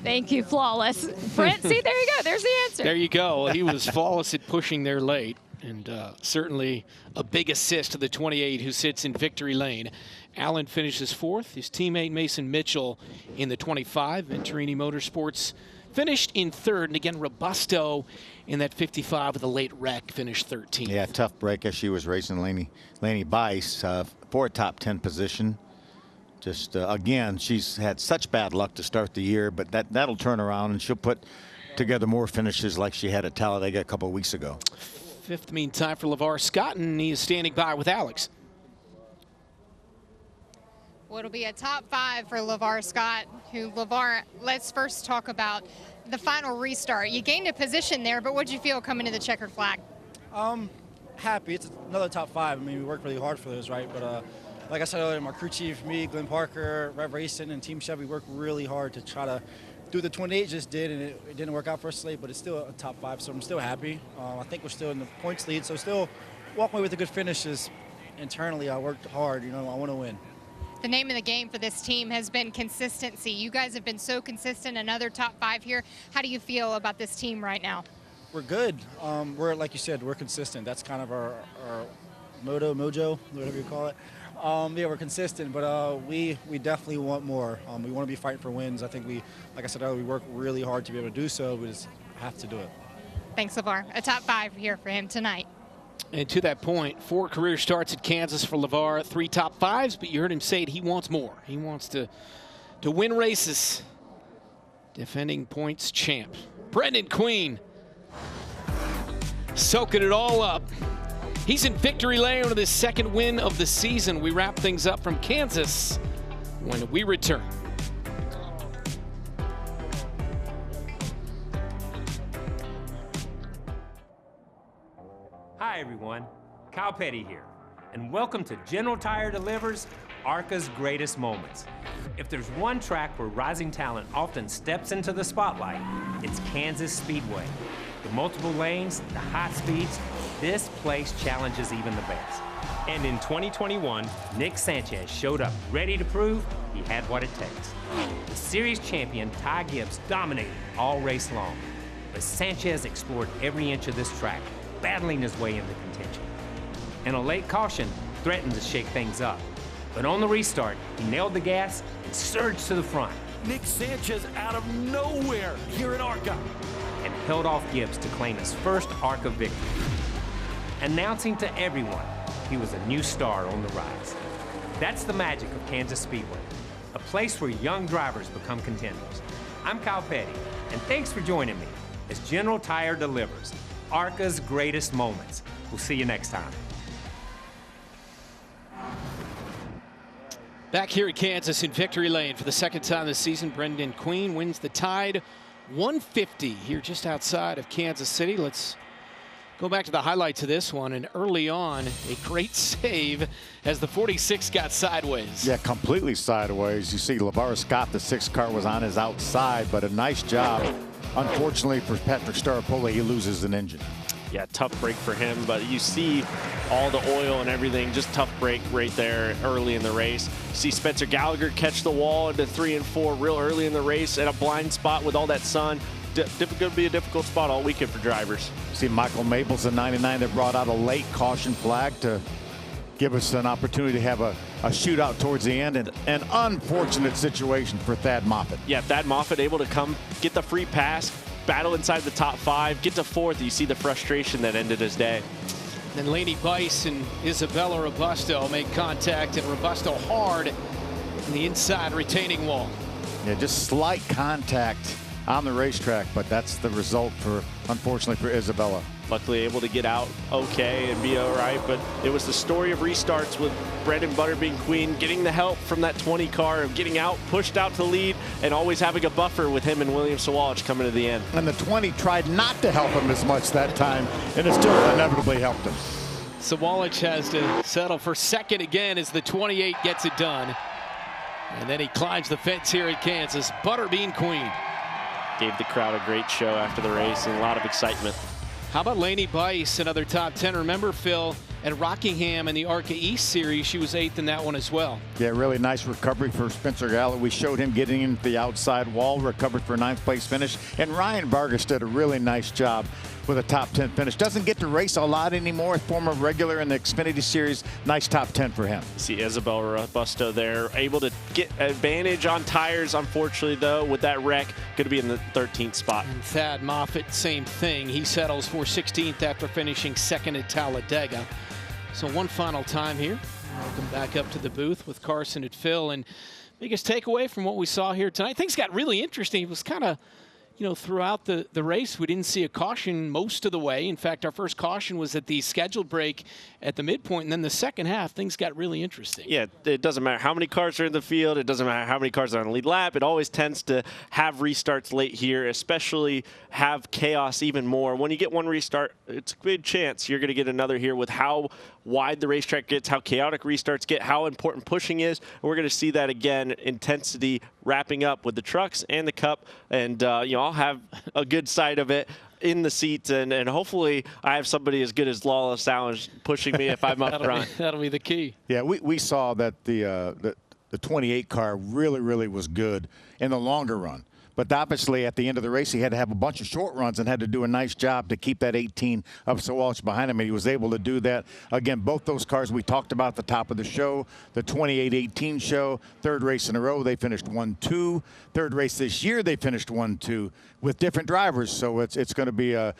Thank you, Flawless. Brent, see, there you go. There's the answer. There you go. He was flawless at pushing there late, and certainly a big assist to the 28 who sits in victory lane. Allen finishes 4th. His teammate Mason Mitchell in the 25. Venturini Motorsports finished in third. And again, Robusto in that 55 with a late wreck finished 13th. Yeah, tough break as she was racing Laney Bice for a top 10 position. Just again, she's had such bad luck to start the year, but that'll turn around and she'll put together more finishes like she had at Talladega a couple of weeks ago. Fifth meantime for LeVar Scott, and he is standing by with Alex. Well, it'll be a top 5 for LeVar Scott, who, LeVar, let's first talk about the final restart. You gained a position there, but what did you feel coming to the checkered flag? Happy. It's another top 5. I mean, we worked really hard for those, right? But like I said earlier, my crew chief, me, Glenn Parker, Rev Racing, and Team Chevy worked really hard to try to do the 28 just did, and it didn't work out for us late, but it's still a top 5, so I'm still happy. I think we're still in the points lead, so still walking away with the good finishes. Internally, I worked hard. You know, I want to win. The name of the game for this team has been consistency. You guys have been so consistent, another top 5 here. How do you feel about this team right now? We're good. We're, like you said, we're consistent. That's kind of our mojo, whatever you call it. Yeah, we're consistent, but we definitely want more. We want to be fighting for wins. I think like I said earlier, we work really hard to be able to do so. We just have to do it. Thanks, LeVar. A top 5 here for him tonight. And to that point, 4 career starts at Kansas for LeVar, 3 top 5s, but you heard him say it, he wants more. He wants to win races. Defending points champ. Brendan Queen soaking it all up. He's in victory lane with his second win of the season. We wrap things up from Kansas when we return. Hi everyone, Kyle Petty here, and welcome to General Tire delivers ARCA's greatest moments. If there's one track where rising talent often steps into the spotlight, it's Kansas Speedway. The multiple lanes, the high speeds, this place challenges even the best. And in 2021, Nick Sanchez showed up ready to prove he had what it takes. The series champion Ty Gibbs dominated all race long, but Sanchez explored every inch of this track, battling his way into contention. And a late caution threatened to shake things up. But on the restart, he nailed the gas and surged to the front. Nick Sanchez out of nowhere here at ARCA. And held off Gibbs to claim his first ARCA victory. Announcing to everyone he was a new star on the rise. That's the magic of Kansas Speedway, a place where young drivers become contenders. I'm Kyle Petty, and thanks for joining me as General Tire delivers ARCA's greatest moments. We'll see you next time. Back here at Kansas in victory lane for the second time this season, Brendan Queen wins the Tide 150 here just outside of Kansas City. Let's go back to the highlights of this one, and early on, a great save as the 46 got sideways. Yeah, completely sideways. You see LeVar Scott, the 6th car was on his outside, but a nice job. Unfortunately for Patrick Staropoli, he loses an engine. Yeah, tough break for him, but you see all the oil and everything, just tough break right there early in the race. You see Spencer Gallagher catch the wall into 3 and 4 real early in the race at a blind spot with all that sun. Going to be a difficult spot all weekend for drivers. See Michael Maples in 99 that brought out a late caution flag to give us an opportunity to have a shootout towards the end, and an unfortunate situation for Thad Moffitt. Yeah, Thad Moffitt able to come get the free pass, battle inside the top 5, get to 4th. You see the frustration that ended his day. Then Laney Bice and Isabella Robusto make contact, and Robusto hard in the inside retaining wall. Yeah, just slight contact on the racetrack, but that's the result for, unfortunately for Isabella. Luckily able to get out okay and be all right, but it was the story of restarts with Brendan Butterbean Queen getting the help from that 20 car, of getting out, pushed out to the lead, and always having a buffer with him and William Sawalich coming to the end. And the 20 tried not to help him as much that time, and it still inevitably helped him. Sawalich has to settle for second again as the 28 gets it done. And then he climbs the fence here at Kansas. Butterbean Queen gave the crowd a great show after the race and a lot of excitement. How about Laney Bice, another top 10? Remember, Phil, at Rockingham in the ARCA East Series, she was 8th in that one as well. Yeah, really nice recovery for Spencer Gallagher. We showed him getting into the outside wall, recovered for a 9th place finish. And Ryan Vargas did a really nice job with a top 10 finish. Doesn't get to race a lot anymore. Former regular in the Xfinity Series. Nice top 10 for him. See Isabel Robusto there, able to get advantage on tires. Unfortunately, though, with that wreck, going to be in the 13th spot. And Thad Moffitt, same thing. He settles for 16th after finishing second at Talladega. So one final time here. Welcome back up to the booth with Carson and Phil. And biggest takeaway from what we saw here tonight, things got really interesting. It was kind of, you know, throughout the race, we didn't see a caution most of the way. In fact, our first caution was at the scheduled break at the midpoint, and then the second half, things got really interesting. Yeah, it doesn't matter how many cars are in the field. It doesn't matter how many cars are on the lead lap. It always tends to have restarts late here, especially have chaos even more. When you get one restart, it's a good chance you're going to get another here with how wide the racetrack gets, how chaotic restarts get, how important pushing is. And we're going to see that again, intensity wrapping up with the trucks and the Cup. And, you know, I'll have a good side of it in the seats, and hopefully I have somebody as good as Lawless Allen pushing me if I'm up front. That'll be the key. Yeah, we saw that the 28 car really was good in the longer run. But obviously, at the end of the race, he had to have a bunch of short runs and had to do a nice job to keep that 18 up Sawalch behind him, and he was able to do that. Again, both those cars we talked about at the top of the show, the 28-18 show, third race in a row, they finished 1-2. Third race this year, they finished 1-2 with different drivers. So it's going to be a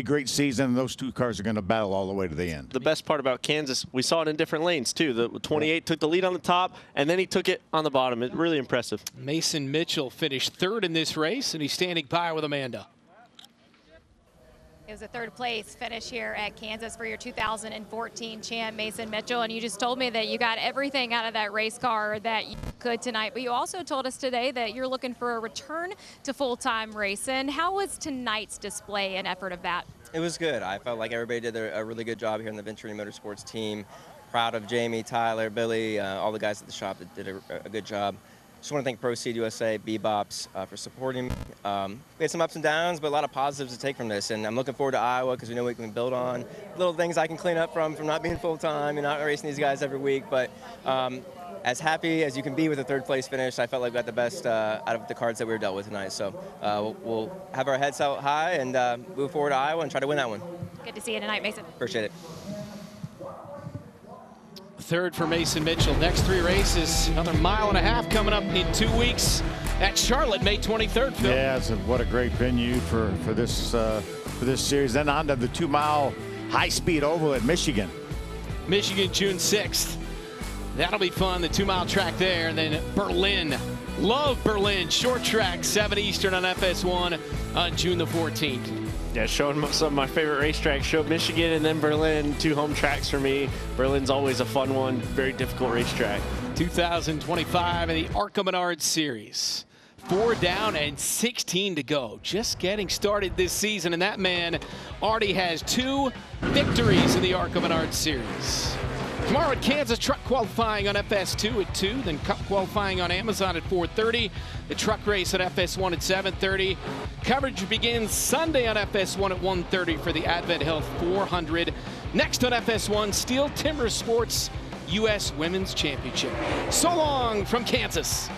great season, and those two cars are going to battle all the way to the end. The best part about Kansas, we saw it in different lanes too. The 28 took the lead on the top, and then he took it on the bottom. It's really impressive. Mason Mitchell finished third in this race, and he's standing by with Amanda. It was a third place finish here at Kansas for your 2014 champ, Mason Mitchell. And you just told me that you got everything out of that race car that you could tonight. But you also told us today that you're looking for a return to full-time racing. How was tonight's display and effort of that? It was good. I felt like everybody did a really good job here in the Venturini Motorsports team. Proud of Jamie, Tyler, Billy, all the guys at the shop that did a good job. Just want to thank Proceed USA, Bebops for supporting me. We had some ups and downs, but a lot of positives to take from this. And I'm looking forward to Iowa because we know we can build on little things I can clean up from not being full-time and not racing these guys every week. But as happy as you can be with a third place finish, I felt like we got the best out of the cards that we were dealt with tonight. So we'll have our heads out high and move forward to Iowa and try to win that one. Good to see you tonight, Mason. Appreciate it. Third for Mason Mitchell. Next three races, another mile and a half coming up in 2 weeks at Charlotte, May 23rd. Phil. Yeah, what a great venue for this series. Then on to the 2-mile high-speed oval at Michigan. Michigan, June 6th. That'll be fun. The 2-mile track there, and then Berlin. Love Berlin. Short track, 7 Eastern on FS1 on June the 14th. Yeah, showing some of my favorite racetracks. Showed Michigan and then Berlin, 2 home tracks for me. Berlin's always a fun one, very difficult racetrack. 2025 in the ARCA Menards Series. 4 down and 16 to go. Just getting started this season, and that man already has 2 victories in the ARCA Menards Series. Tomorrow at Kansas, truck qualifying on FS2 at 2, then Cup qualifying on Amazon at 4:30. The truck race at FS1 at 7:30. Coverage begins Sunday on FS1 at 1:30 for the Advent Health 400. Next on FS1, Steel Timber Sports U.S. Women's Championship. So long from Kansas.